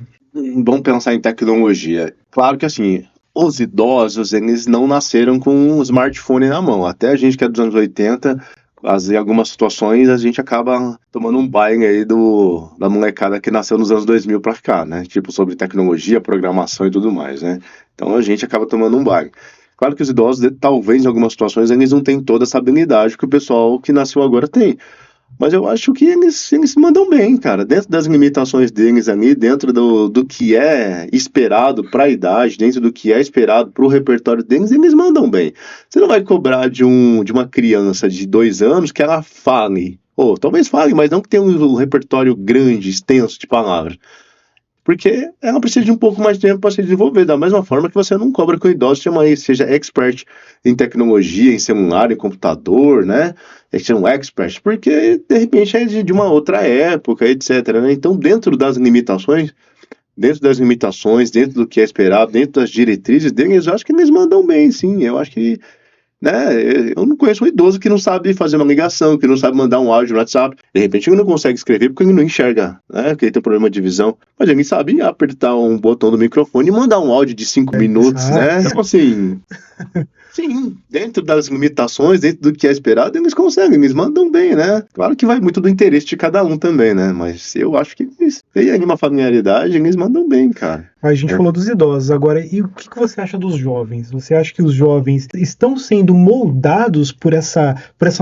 Vamos pensar em tecnologia. Claro que, assim, os idosos, eles não nasceram com um smartphone na mão. Até a gente que é dos anos 80... em algumas situações a gente acaba tomando um banho aí da molecada que nasceu nos anos 2000 pra cá, né? Tipo, sobre tecnologia, programação e tudo mais, né? Então a gente acaba tomando um banho. Claro que os idosos, talvez em algumas situações, eles não têm toda essa habilidade que o pessoal que nasceu agora tem. Mas eu acho que eles mandam bem, cara. Dentro das limitações deles ali, dentro do que é esperado para a idade, dentro do que é esperado para o repertório deles, eles mandam bem. Você não vai cobrar de uma criança de 2 anos que ela fale. Ou talvez fale, mas não que tenha um repertório grande, extenso de palavras. Porque ela precisa de um pouco mais de tempo para se desenvolver, da mesma forma que você não cobra que o idoso seja expert em tecnologia, em celular, em computador, né? Ele seja um expert, porque de repente é de uma outra época, etc, né? Então, dentro das limitações, dentro do que é esperado, dentro das diretrizes deles, eu acho que eles mandam bem, sim. Eu acho que, né, eu não conheço um idoso que não sabe fazer uma ligação, que não sabe mandar um áudio no WhatsApp. De repente ele não consegue escrever porque ele não enxerga, né, porque ele tem um problema de visão. Mas ele sabe apertar um botão do microfone e mandar um áudio de 5 minutos, né? Então, assim, sim, dentro das limitações, dentro do que é esperado, eles conseguem, eles mandam bem, né? Claro que vai muito do interesse de cada um também, né? Mas eu acho que eles têm ali uma familiaridade, eles mandam bem, cara. A gente falou dos idosos, agora, e o que você acha dos jovens? Você acha que os jovens estão sendo moldados por essa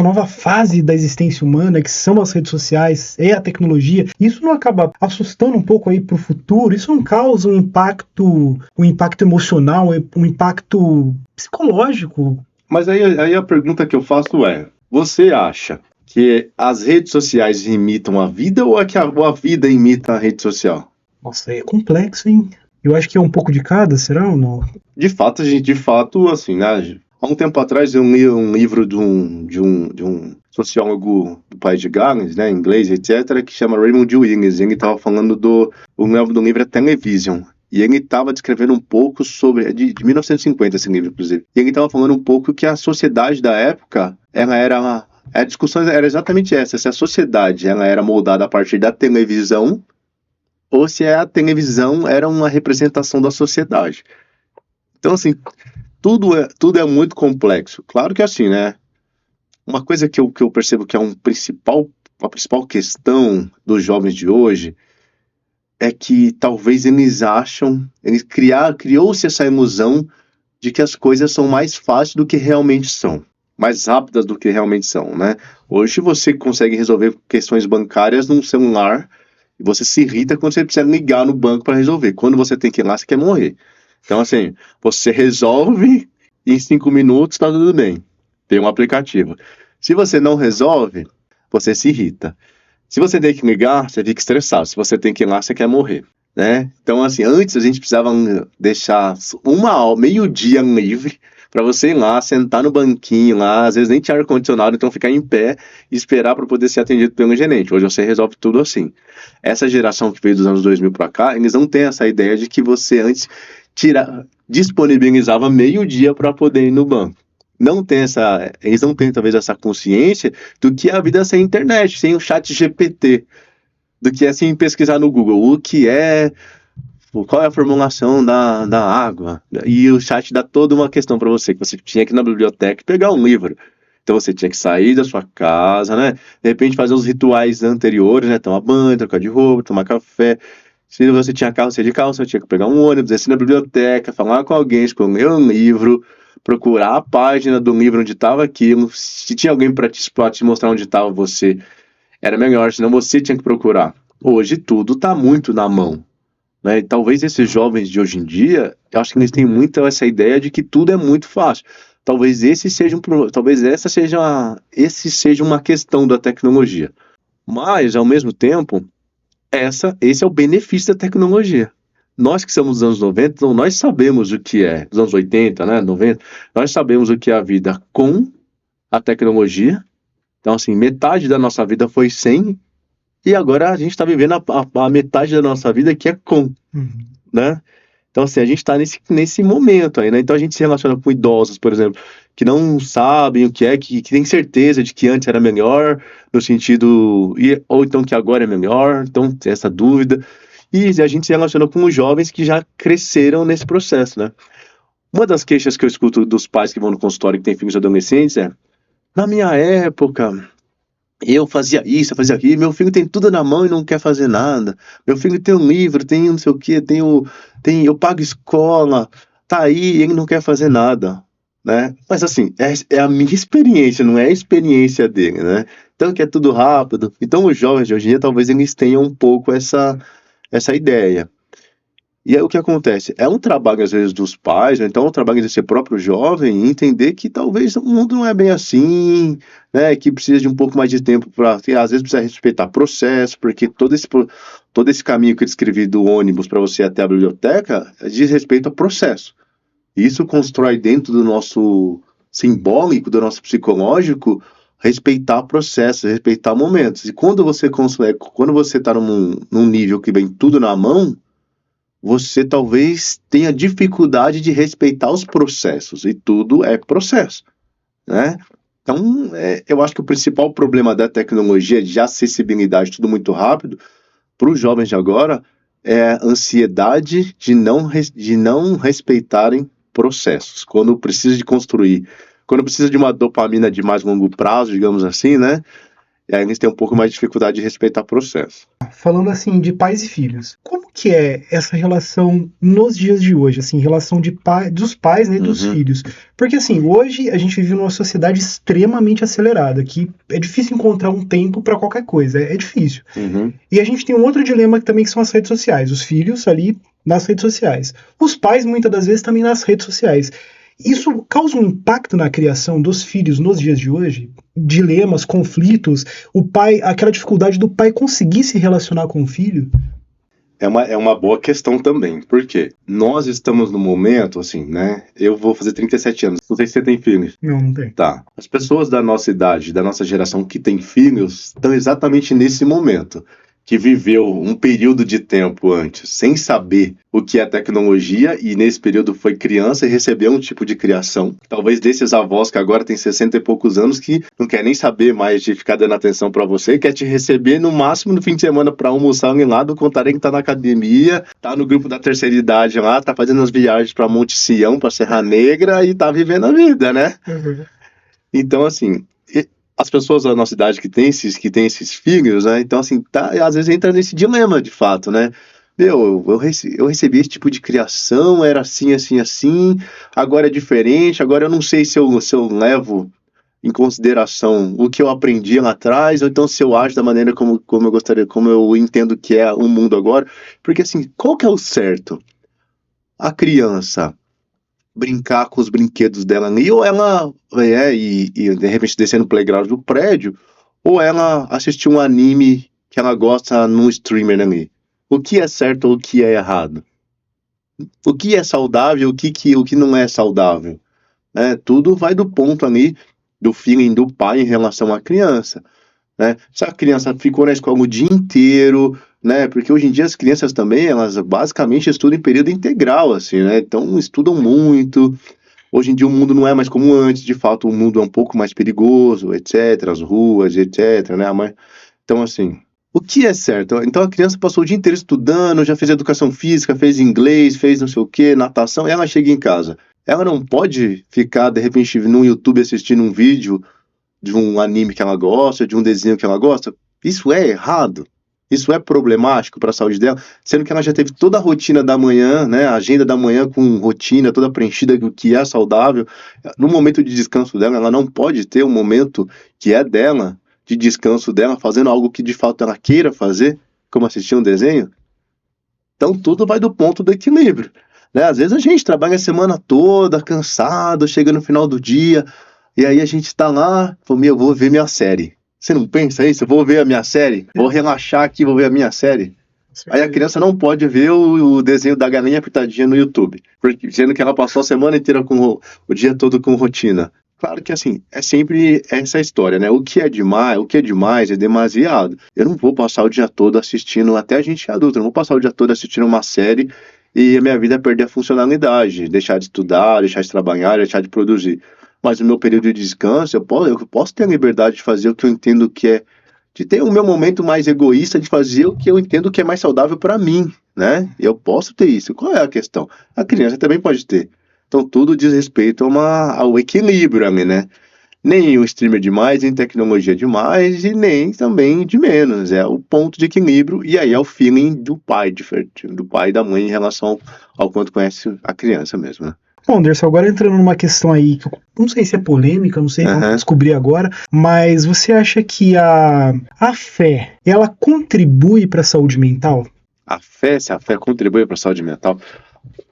nova fase da existência humana, que são as redes sociais e a tecnologia? Isso não acaba assustando um pouco aí pro futuro? Isso não causa um impacto emocional, um impacto psicológico? Mas aí a pergunta que eu faço é, você acha que as redes sociais imitam a vida ou a vida imita a rede social? Nossa, é complexo, hein? Eu acho que é um pouco de cada, será ou não? De fato, assim, né? Há um tempo atrás eu li um livro de um sociólogo do país de Gales, né, inglês, etc., que chama Raymond Williams. Ele estava falando o nome do livro é Television. E ele estava descrevendo um pouco sobre, de 1950 esse livro, inclusive. E ele estava falando um pouco que a sociedade da época, a discussão era exatamente essa, se a sociedade ela era moldada a partir da televisão, ou se a televisão era uma representação da sociedade. Então, assim, tudo é muito complexo. Claro que assim, né? Uma coisa que eu percebo que é uma principal questão dos jovens de hoje é que talvez criou-se essa ilusão de que as coisas são mais fáceis do que realmente são, mais rápidas do que realmente são, né? Hoje você consegue resolver questões bancárias num celular e você se irrita quando você precisa ligar no banco para resolver. Quando você tem que ir lá, você quer morrer. Então, assim, você resolve e em 5 minutos tá tudo bem. Tem um aplicativo. Se você não resolve, você se irrita. Se você tem que ligar, você fica estressado. Se você tem que ir lá, você quer morrer, né? Então, assim, antes a gente precisava deixar meio-dia livre para você ir lá, sentar no banquinho lá, às vezes nem tinha ar-condicionado, então ficar em pé e esperar para poder ser atendido pelo gerente. Hoje você resolve tudo assim. Essa geração que veio dos anos 2000 para cá, eles não têm essa ideia de que você antes disponibilizava meio-dia para poder ir no banco. Eles não têm talvez essa consciência do que é a vida sem internet, sem o chat GPT, do que é sem pesquisar no Google, qual é a formulação da água, e o chat dá toda uma questão para você, que você tinha que ir na biblioteca e pegar um livro, então você tinha que sair da sua casa, né, de repente fazer os rituais anteriores, né, tomar banho, trocar de roupa, tomar café. Se você tinha carro, você ia de carro, você tinha que pegar um ônibus, descer na biblioteca, falar com alguém, escolher um livro, procurar a página do livro onde estava aquilo. Se tinha alguém para te mostrar onde estava você, era melhor, senão você tinha que procurar. Hoje tudo está muito na mão, né? E talvez esses jovens de hoje em dia, eu acho que eles têm muito essa ideia de que tudo é muito fácil. Talvez esse seja uma questão da tecnologia. Mas, ao mesmo tempo, esse é o benefício da tecnologia. Nós que somos dos anos 90, então nós sabemos o que é, dos anos 80, né, 90, nós sabemos o que é a vida com a tecnologia. Então, assim, metade da nossa vida foi sem, e agora a gente está vivendo a metade da nossa vida que é com, né? Então, assim, a gente está nesse momento aí, né? Então, a gente se relaciona com idosos, por exemplo, que não sabem o que é, que tem certeza de que antes era melhor, no sentido, ou então que agora é melhor, então tem essa dúvida. E a gente se relaciona com os jovens que já cresceram nesse processo, né? Uma das queixas que eu escuto dos pais que vão no consultório que têm filhos adolescentes é: na minha época, eu fazia isso, eu fazia aquilo, meu filho tem tudo na mão e não quer fazer nada. Meu filho tem um livro, tem não sei o quê, eu pago escola, tá aí, ele não quer fazer nada, né? Mas assim, é a minha experiência, não é a experiência dele, né? Então que é tudo rápido. Então os jovens de hoje em dia, talvez eles tenham um pouco essa ideia. E aí o que acontece? É um trabalho, às vezes, dos pais, ou então é um trabalho desse próprio jovem, entender que talvez o mundo não é bem assim, né? Que precisa de um pouco mais de tempo para. Às vezes precisa respeitar processo, porque todo esse caminho que eu descrevi do ônibus para você ir até a biblioteca diz respeito ao processo. Isso constrói dentro do nosso simbólico, do nosso psicológico, respeitar processos, respeitar momentos. E quando você está num nível que vem tudo na mão, você talvez tenha dificuldade de respeitar os processos, e tudo é processo, né? Então, eu acho que o principal problema da tecnologia, de acessibilidade, tudo muito rápido, para os jovens de agora, é a ansiedade de não respeitarem processos. Quando precisa de construir, quando precisa de uma dopamina de mais longo prazo, digamos assim, né? E aí eles têm um pouco mais de dificuldade de respeitar processo. Falando assim de pais e filhos, como que é essa relação nos dias de hoje, assim, relação dos pais, né, e dos filhos? Porque assim, hoje a gente vive numa sociedade extremamente acelerada, que é difícil encontrar um tempo para qualquer coisa, é difícil. E a gente tem um outro dilema também, que são as redes sociais, os filhos ali nas redes sociais, os pais muitas das vezes também nas redes sociais. Isso causa um impacto na criação dos filhos nos dias de hoje? Dilemas, conflitos, aquela dificuldade do pai conseguir se relacionar com o filho? É uma boa questão também, porque nós estamos no momento, assim, né? Eu vou fazer 37 anos, não sei se você tem filhos. Não tem. Tá. As pessoas da nossa idade, da nossa geração que tem filhos, estão exatamente nesse momento, que viveu um período de tempo antes sem saber o que é tecnologia e nesse período foi criança e recebeu um tipo de criação. Talvez desses avós que agora têm 60 e poucos anos que não quer nem saber mais de ficar dando atenção para você, quer te receber no máximo no fim de semana para almoçar um lado, contarem que tá na academia, tá no grupo da terceira idade lá, tá fazendo as viagens para Monte Sião, para Serra Negra e tá vivendo a vida, né? Então, assim, as pessoas da nossa idade que têm esses filhos, né? Então, assim, às vezes entra nesse dilema, de fato, né? Eu recebi esse tipo de criação, era assim, assim, assim, agora é diferente, agora eu não sei se eu levo em consideração o que eu aprendi lá atrás, ou então se eu acho da maneira como eu gostaria, como eu entendo que é o mundo agora. Porque, assim, qual que é o certo? A criança brincar com os brinquedos dela ali, ou ela e de repente descer no playground do prédio, ou ela assistir um anime que ela gosta num streamer ali. O que é certo ou o que é errado? O que é saudável, o que não é saudável? Tudo vai do ponto ali do feeling do pai em relação à criança, né? Se a criança ficou na escola o dia inteiro, né? Porque hoje em dia as crianças também, elas basicamente estudam em período integral, assim, né? Então estudam muito. Hoje em dia o mundo não é mais como antes, de fato o mundo é um pouco mais perigoso, etc, as ruas, etc, né? Então, assim, o que é certo? Então a criança passou o dia inteiro estudando, já fez educação física, fez inglês, fez não sei o que, natação, ela chega em casa. Ela não pode ficar, de repente, no YouTube assistindo um vídeo de um anime que ela gosta, de um desenho que ela gosta. Isso é errado. Isso é problemático para a saúde dela, sendo que ela já teve toda a rotina da manhã, né, a agenda da manhã com rotina toda preenchida do que é saudável. No momento de descanso dela, ela não pode ter um momento que é dela, de descanso dela, fazendo algo que de fato ela queira fazer, como assistir um desenho. Então tudo vai do ponto do equilíbrio, né? Às vezes a gente trabalha a semana toda, cansado, chega no final do dia, e aí a gente tá lá, fala, eu vou ver minha série. Você não pensa isso? Eu vou ver a minha série? Vou relaxar aqui, vou ver a minha série? Aí a criança não pode ver o desenho da galinha pitadinha no YouTube, sendo que ela passou a semana inteira o dia todo com rotina. Claro que, assim, é sempre essa história, né? O que é demais é demasiado. Eu não vou passar o dia todo assistindo, até a gente é adulto, eu não vou passar o dia todo assistindo uma série e a minha vida perder a funcionalidade, deixar de estudar, deixar de trabalhar, deixar de produzir. Mas no meu período de descanso, eu posso ter a liberdade de fazer o que eu entendo que é, de ter o meu momento mais egoísta, de fazer o que eu entendo que é mais saudável para mim, né? Eu posso ter isso. Qual é a questão? A criança também pode ter. Então tudo diz respeito ao equilíbrio ali, né? nem o streamer demais, nem tecnologia demais, e nem também de menos. É o ponto de equilíbrio, e aí é o feeling do pai e da mãe em relação ao quanto conhece a criança mesmo, né? Bom, Anderson, agora entrando numa questão aí, que eu não sei se é polêmica, não sei, vamos descobrir agora, mas você acha que a fé, ela contribui para a saúde mental? Se a fé contribui para a saúde mental?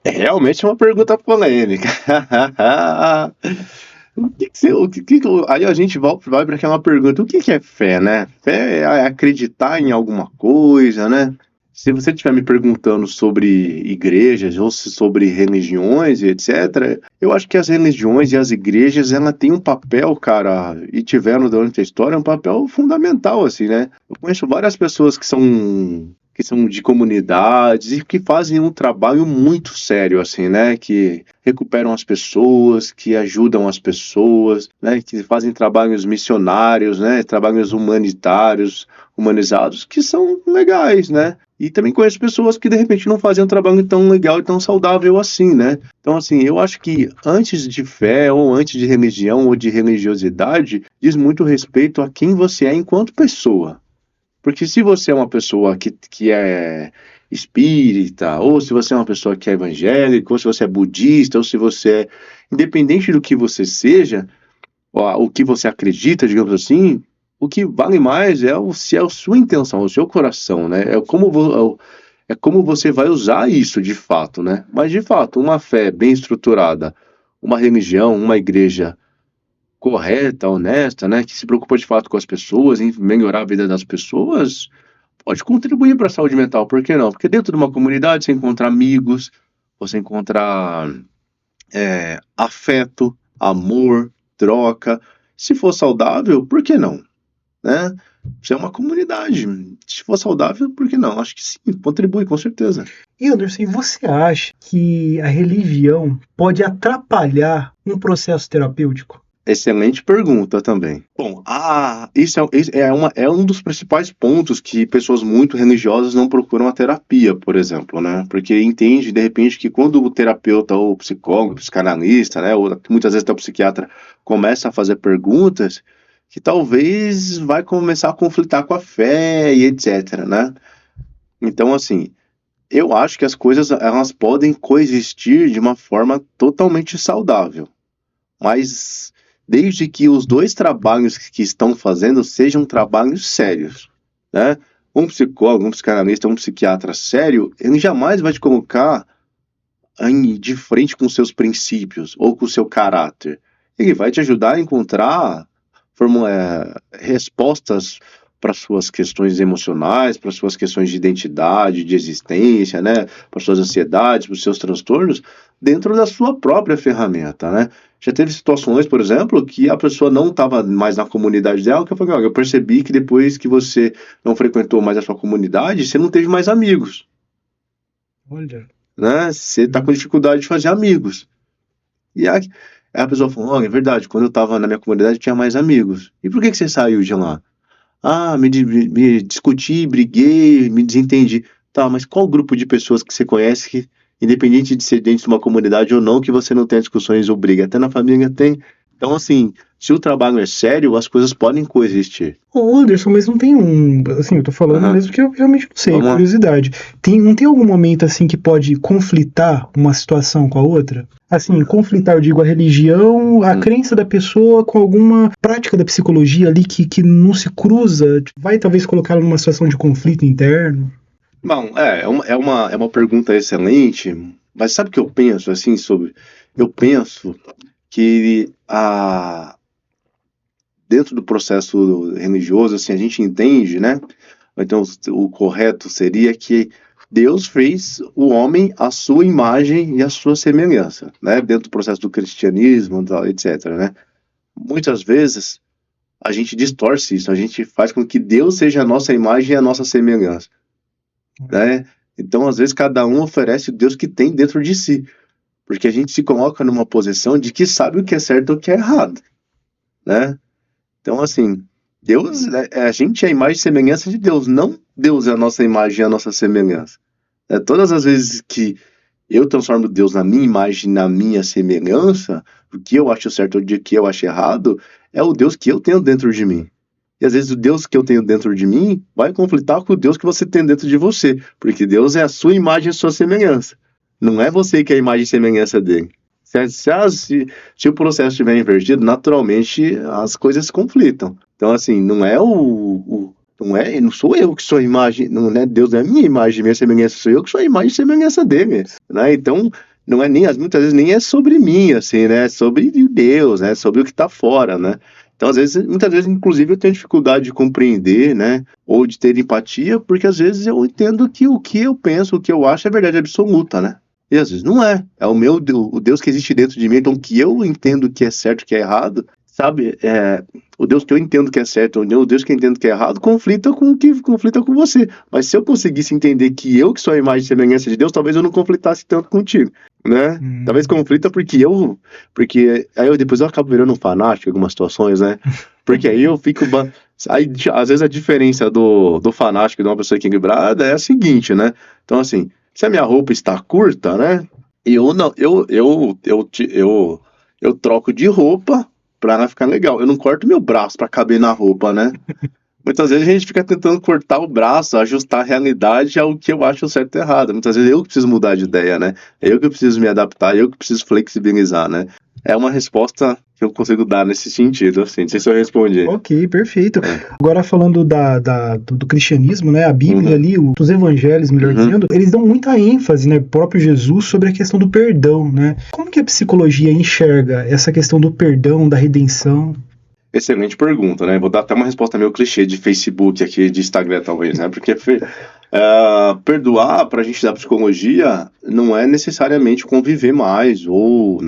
É realmente uma pergunta polêmica. Aí a gente vai para aquela pergunta, o que é fé, né? Fé é acreditar em alguma coisa, né? Se você estiver me perguntando sobre igrejas ou sobre religiões e etc., eu acho que as religiões e as igrejas, ela têm um papel, cara, e tiveram durante a história um papel fundamental, assim, né? Eu conheço várias pessoas que são de comunidades e que fazem um trabalho muito sério, assim, né? Que recuperam as pessoas, que ajudam as pessoas, né? Que fazem trabalhos missionários, né? Trabalhos humanizados, que são legais, né? E também conheço pessoas que, de repente, não fazem um trabalho tão legal e tão saudável assim, né? Então, assim, eu acho que antes de fé, ou antes de religião, ou de religiosidade, diz muito respeito a quem você é enquanto pessoa. Porque se você é uma pessoa que é espírita, ou se você é uma pessoa que é evangélica, ou se você é budista, ou se você é... Independente do que você seja, o que você acredita, digamos assim, o que vale mais se é a sua intenção, o seu coração, né? É como você vai usar isso de fato, né? Mas de fato, uma fé bem estruturada, uma religião, uma igreja correta, honesta, né? Que se preocupa de fato com as pessoas, em melhorar a vida das pessoas, pode contribuir para a saúde mental, por que não? Porque dentro de uma comunidade você encontra amigos, você encontra afeto, amor, troca. Se for saudável, por que não? Né? Isso é uma comunidade. Se for saudável, por que não? Acho que sim, contribui, com certeza. E Anderson, você acha que a religião pode atrapalhar um processo terapêutico? Excelente pergunta também. Bom, isso é um dos principais pontos que pessoas muito religiosas não procuram a terapia, por exemplo, né? Porque entende, de repente, que quando o terapeuta ou o psicólogo, o psicanalista, né, ou muitas vezes até o psiquiatra, começa a fazer perguntas, que talvez vai começar a conflitar com a fé e etc, né? Então, assim, eu acho que as coisas, elas podem coexistir de uma forma totalmente saudável, mas desde que os dois trabalhos que estão fazendo sejam trabalhos sérios, né? Um psicólogo, um psicanalista, um psiquiatra sério, ele jamais vai te colocar de frente com seus princípios ou com o seu caráter. Ele vai te ajudar a encontrar respostas para suas questões emocionais, para suas questões de identidade, de existência, né? Para suas ansiedades, para os seus transtornos, dentro da sua própria ferramenta, né? Já teve situações, por exemplo, que a pessoa não estava mais na comunidade dela, que eu falei, olha, eu percebi que depois que você não frequentou mais a sua comunidade, você não teve mais amigos. Olha. Né? Você está com dificuldade de fazer amigos. E aí a pessoa falou, olha, é verdade, quando eu estava na minha comunidade eu tinha mais amigos. E por que você saiu de lá? Me discuti, briguei, me desentendi. Tá, mas qual grupo de pessoas que você conhece que, independente de ser dentro de uma comunidade ou não, que você não tenha discussões ou briga? Até na família tem. Então, assim, se o trabalho é sério, as coisas podem coexistir. Ô, Anderson, mas não tem assim, eu tô falando mesmo que eu realmente não sei, curiosidade. Não tem algum momento, assim, que pode conflitar uma situação com a outra? Assim, conflitar, eu digo, a religião, a crença da pessoa com alguma prática da psicologia ali que não se cruza, vai talvez colocá-la numa situação de conflito interno? Bom, é uma pergunta excelente, mas sabe o que eu penso, assim, eu penso que dentro do processo religioso, assim, a gente entende, né? Então, o correto seria que Deus fez o homem à sua imagem e à sua semelhança, né? Dentro do processo do cristianismo, etc, né? Muitas vezes, a gente distorce isso, a gente faz com que Deus seja a nossa imagem e a nossa semelhança, né? Então, às vezes, cada um oferece o Deus que tem dentro de si, porque a gente se coloca numa posição de que sabe o que é certo e o que é errado, né? Então, assim, Deus, a gente é a imagem e semelhança de Deus, não Deus é a nossa imagem e a nossa semelhança. Todas as vezes que eu transformo Deus na minha imagem, na minha semelhança, o que eu acho certo ou o que eu acho errado, é o Deus que eu tenho dentro de mim. E às vezes o Deus que eu tenho dentro de mim vai conflitar com o Deus que você tem dentro de você, porque Deus é a sua imagem e a sua semelhança. Não é você que é a imagem e semelhança dele. Se o processo estiver invertido, naturalmente as coisas se conflitam. Então, assim, não sou eu que sou a imagem, não é Deus, é a minha imagem, minha semelhança, sou eu que sou a imagem e semelhança dele, né? Então, não é nem, muitas vezes nem é sobre mim, assim, né? É sobre Deus, né? Sobre o que está fora, né? Então, muitas vezes, inclusive, eu tenho dificuldade de compreender, né? Ou de ter empatia, porque às vezes eu entendo que o que eu penso, o que eu acho é verdade absoluta, né? E às vezes não é. É o Deus que existe dentro de mim, então que eu entendo que é certo, que é errado, sabe? O Deus que eu entendo que é certo, o Deus que eu entendo que é errado, conflita com o que conflita com você. Mas se eu conseguisse entender que eu que sou a imagem e semelhança de Deus, talvez eu não conflitasse tanto contigo, né? Talvez conflita porque aí depois eu acabo virando um fanático em algumas situações, né? Porque aí eu fico... Aí, às vezes a diferença do fanático de uma pessoa equilibrada é a seguinte, né? Então, assim, se a minha roupa está curta, né? Eu troco de roupa pra ela ficar legal. Eu não corto meu braço pra caber na roupa, né? Muitas vezes a gente fica tentando cortar o braço, ajustar a realidade ao que eu acho certo e errado. Muitas vezes eu que preciso mudar de ideia, né? Eu que preciso me adaptar, eu que preciso flexibilizar, né? É uma resposta que eu consigo dar nesse sentido, assim. Não sei se eu respondi. Ok, perfeito. Agora falando do cristianismo, né? A Bíblia ali, os evangelhos, melhor dizendo, eles dão muita ênfase, né? Próprio Jesus sobre a questão do perdão, né? Como que a psicologia enxerga essa questão do perdão, da redenção? Excelente pergunta, né? Vou dar até uma resposta meio clichê de Facebook aqui, de Instagram talvez, né? Porque perdoar pra gente da psicologia não é necessariamente conviver mais ou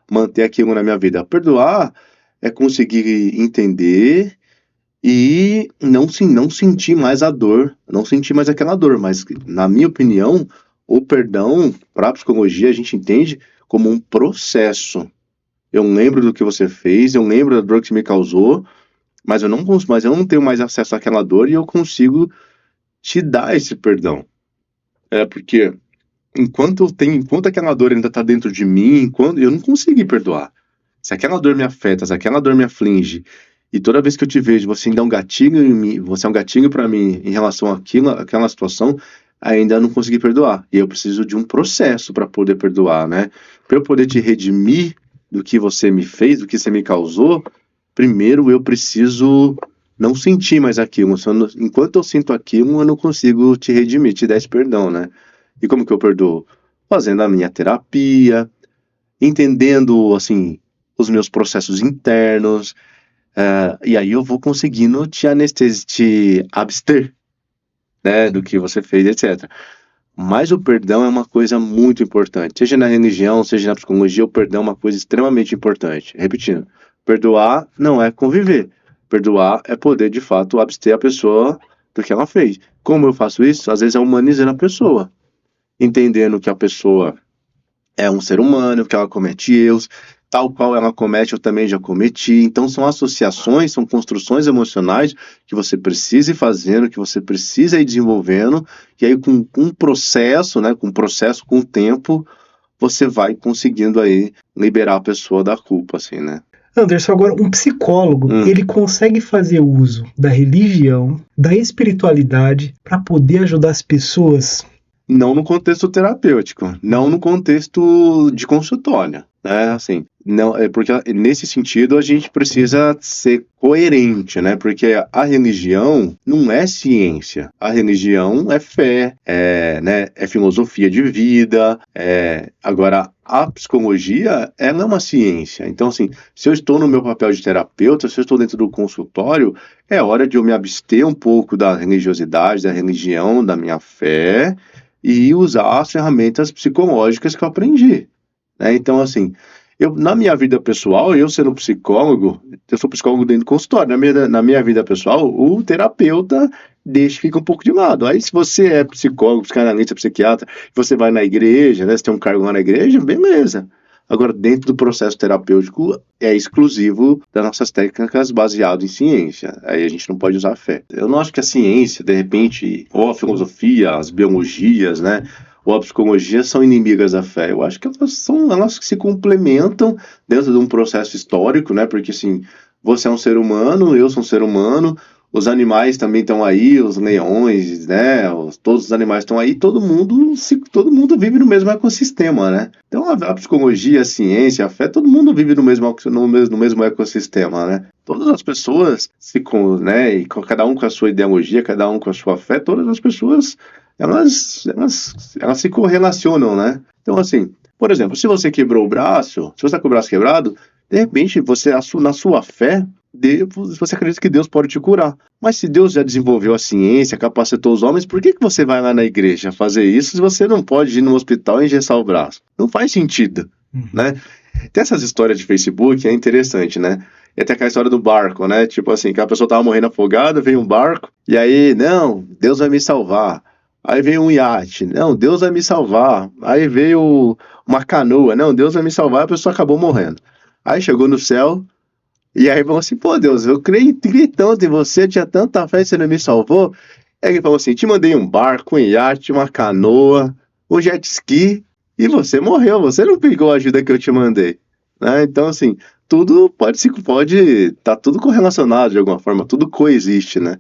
manter aquilo na minha vida. Perdoar é conseguir entender e não sentir mais a dor, não sentir mais aquela dor. Mas, na minha opinião, o perdão, para a psicologia, a gente entende como um processo. Eu lembro do que você fez, eu lembro da dor que você me causou, mas eu não tenho mais acesso àquela dor e eu consigo te dar esse perdão. Porque enquanto aquela dor ainda está dentro de mim, eu não consigo perdoar. Se aquela dor me afeta, se aquela dor me aflige, e toda vez que eu te vejo, você ainda é um gatilho em mim, você é um gatilho para mim em relação àquela situação, ainda não consegui perdoar. E eu preciso de um processo para poder perdoar, né? Para eu poder te redimir do que você me fez, do que você me causou, primeiro eu preciso não sentir mais aquilo. Enquanto eu sinto aquilo, eu não consigo te redimir, te dar esse perdão, né? E como que eu perdoo? Fazendo a minha terapia, entendendo, assim, os meus processos internos, e aí eu vou conseguindo te abster, né, do que você fez, etc. Mas o perdão é uma coisa muito importante. Seja na religião, seja na psicologia, o perdão é uma coisa extremamente importante. Repetindo, perdoar não é conviver. Perdoar é poder, de fato, abster a pessoa do que ela fez. Como eu faço isso? Às vezes é humanizando a pessoa. Entendendo que a pessoa é um ser humano, que ela comete erros, tal qual ela comete, eu também já cometi. Então são associações, são construções emocionais que você precisa ir fazendo, que você precisa ir desenvolvendo, e aí com um processo, né, com o tempo, você vai conseguindo aí liberar a pessoa da culpa, assim, né? Anderson, agora, um psicólogo, ele consegue fazer uso da religião, da espiritualidade, para poder ajudar as pessoas? Não no contexto terapêutico, não no contexto de consultório, né? Assim, não, porque nesse sentido a gente precisa ser coerente, né? Porque a religião não é ciência, a religião é fé, é filosofia de vida, agora a psicologia, ela é uma ciência. Então, assim, se eu estou no meu papel de terapeuta, se eu estou dentro do consultório, é hora de eu me abster um pouco da religiosidade, da religião, da minha fé, e usar as ferramentas psicológicas que eu aprendi, né? Então, assim, na minha vida pessoal, eu sendo psicólogo, eu sou psicólogo dentro do consultório, na minha vida pessoal, o terapeuta fica um pouco de lado. Aí, se você é psicólogo, psicanalista, psiquiatra, você vai na igreja, né, você tem um cargo lá na igreja, beleza. Agora, dentro do processo terapêutico, é exclusivo das nossas técnicas baseado em ciência. Aí a gente não pode usar a fé. Eu não acho que a ciência, de repente, ou a filosofia, as biologias, né, ou a psicologia são inimigas da fé. Eu acho que elas se complementam dentro de um processo histórico, né, porque, assim, Você é um ser humano, eu sou um ser humano, os animais também estão aí, os leões, né? Todos os animais estão aí, todo mundo vive no mesmo ecossistema, né? Então a psicologia, a ciência, a fé, todo mundo vive no mesmo ecossistema, né? Todas as pessoas, né? E cada um com a sua ideologia, cada um com a sua fé, todas as pessoas, elas se correlacionam, né? Então, assim, por exemplo, se você quebrou o braço, se você está com o braço quebrado, de repente, na sua fé, você acredita que Deus pode te curar. Mas se Deus já desenvolveu a ciência, capacitou os homens, por que você vai lá na igreja fazer isso se você não pode ir no hospital e engessar o braço? Não faz sentido, né? Tem essas histórias de Facebook, é interessante, né? E até aquela história do barco, né? Tipo assim, que a pessoa tava morrendo afogada, veio um barco, e aí, não, Deus vai me salvar. Aí veio um iate, não, Deus vai me salvar. Aí veio uma canoa, não, Deus vai me salvar, a pessoa acabou morrendo. Aí chegou no céu, e aí falou assim, pô Deus, eu criei tanto em você, tinha tanta fé e você não me salvou. Aí ele falou assim, te mandei um barco, um iate, uma canoa, um jet ski, e você morreu, você não pegou a ajuda que eu te mandei. Né? Então assim, tudo tá tudo correlacionado de alguma forma, tudo coexiste, né?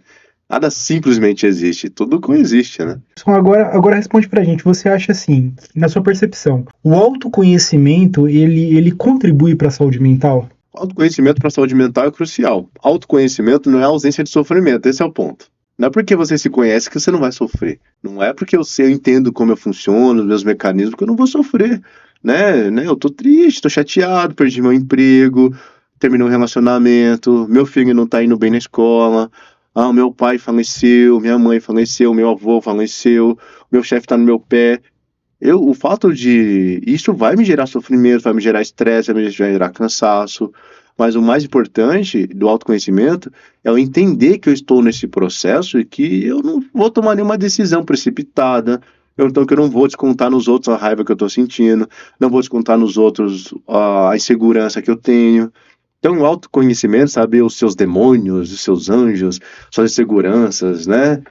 Nada simplesmente existe, tudo coexiste, né? Agora responde pra gente, você acha assim, na sua percepção, o autoconhecimento, ele contribui para a saúde mental? Autoconhecimento para a saúde mental é crucial. Autoconhecimento não é ausência de sofrimento, esse é o ponto. Não é porque você se conhece que você não vai sofrer. Não é porque eu entendo como eu funciono, os meus mecanismos, que eu não vou sofrer. Né? Eu tô triste, tô chateado, perdi meu emprego, terminei um relacionamento, meu filho não tá indo bem na escola, meu pai faleceu, minha mãe faleceu, meu avô faleceu, meu chefe tá no meu pé. O fato de... Isso vai me gerar sofrimento, vai me gerar estresse, vai me gerar cansaço. Mas o mais importante do autoconhecimento é eu entender que eu estou nesse processo e que eu não vou tomar nenhuma decisão precipitada. Então que eu não vou descontar nos outros a raiva que eu estou sentindo, não vou descontar nos outros a insegurança que eu tenho. Então o autoconhecimento, saber os seus demônios, os seus anjos, suas inseguranças, né?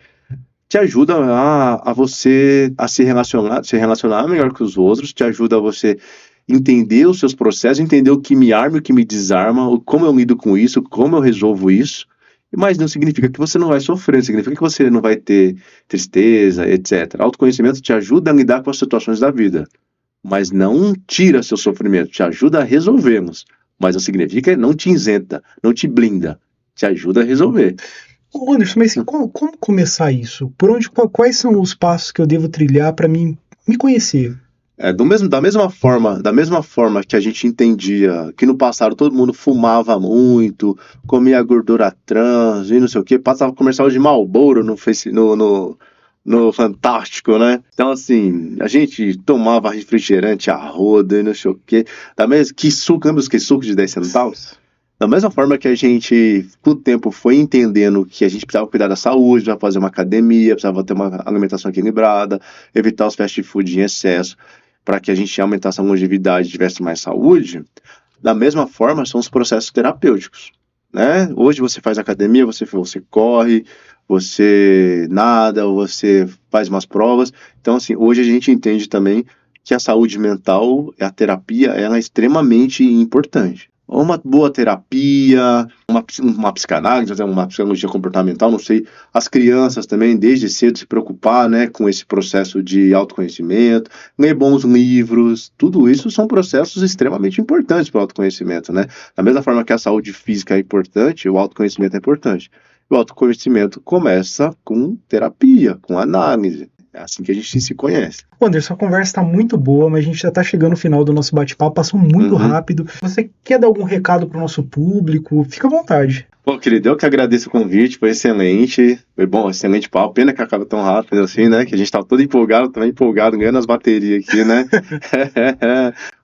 Te ajuda a você a se relacionar melhor com os outros, te ajuda a você entender os seus processos, entender o que me arma e o que me desarma, como eu lido com isso, como eu resolvo isso, mas não significa que você não vai sofrer, significa que você não vai ter tristeza, etc. Autoconhecimento te ajuda a lidar com as situações da vida, mas não tira seu sofrimento, te ajuda a resolvê-los, mas não significa, não te isenta, não te blinda, te ajuda a resolver. Anderson, mas como começar isso? Quais são os passos que eu devo trilhar para me conhecer? Da mesma forma que a gente entendia que no passado todo mundo fumava muito, comia gordura trans e não sei o que, passava comercial de Marlboro no Fantástico, né? Então assim, a gente tomava refrigerante a roda e não sei o que, lembra que suco de 10 centavos? Da mesma forma que a gente, com o tempo, foi entendendo que a gente precisava cuidar da saúde, precisava fazer uma academia, precisava ter uma alimentação equilibrada, evitar os fast food em excesso, para que a gente aumentasse a longevidade e tivesse mais saúde, da mesma forma são os processos terapêuticos. Né? Hoje você faz academia, você corre, você nada, você faz umas provas. Então, assim, hoje a gente entende também que a saúde mental, a terapia, ela é extremamente importante. Uma boa terapia, uma psicanálise, uma psicologia comportamental, não sei, as crianças também, desde cedo, se preocupar, né, com esse processo de autoconhecimento, ler bons livros, tudo isso são processos extremamente importantes para o autoconhecimento, né? Da mesma forma que a saúde física é importante, o autoconhecimento é importante. O autoconhecimento começa com terapia, com análise. É assim que a gente se conhece. Anderson, a conversa está muito boa, mas a gente já está chegando no final do nosso bate-papo, passou muito rápido. Você quer dar algum recado para o nosso público? Fica à vontade. Pô, querido, eu que agradeço o convite, foi excelente, foi bom, excelente papo, pena que acaba tão rápido assim, né, que a gente tá todo empolgado, também empolgado, ganhando as baterias aqui, né.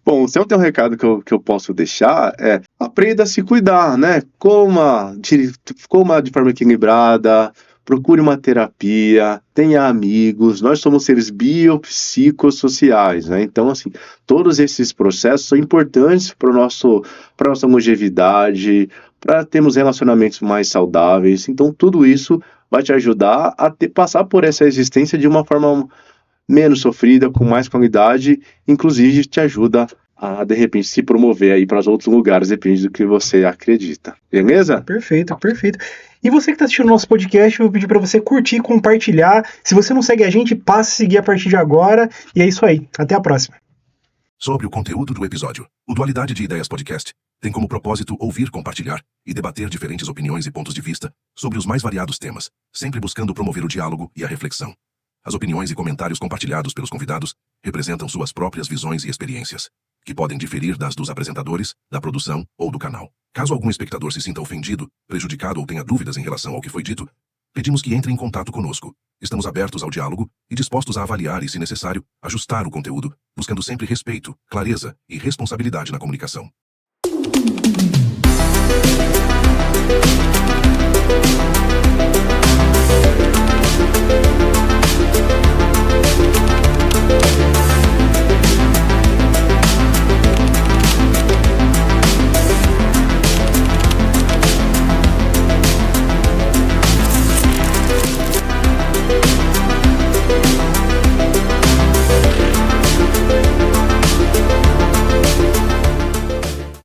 Bom, se eu tenho um recado que eu posso deixar, aprenda a se cuidar, né, coma de forma equilibrada, procure uma terapia, tenha amigos, nós somos seres biopsicossociais, né? Então, assim, todos esses processos são importantes para nossa longevidade, para termos relacionamentos mais saudáveis. Então, tudo isso vai te ajudar a passar por essa existência de uma forma menos sofrida, com mais qualidade, inclusive te ajuda a de repente se promover aí para os outros lugares, depende do que você acredita. Beleza? Perfeito, perfeito. E você que está assistindo o nosso podcast, eu vou pedir para você curtir, compartilhar. Se você não segue a gente, passe a seguir a partir de agora. E é isso aí. Até a próxima. Sobre o conteúdo do episódio, o Dualidade de Ideias Podcast tem como propósito ouvir, compartilhar e debater diferentes opiniões e pontos de vista sobre os mais variados temas, sempre buscando promover o diálogo e a reflexão. As opiniões e comentários compartilhados pelos convidados representam suas próprias visões e experiências, que podem diferir das dos apresentadores, da produção ou do canal. Caso algum espectador se sinta ofendido, prejudicado ou tenha dúvidas em relação ao que foi dito, pedimos que entre em contato conosco. Estamos abertos ao diálogo e dispostos a avaliar e, se necessário, ajustar o conteúdo, buscando sempre respeito, clareza e responsabilidade na comunicação.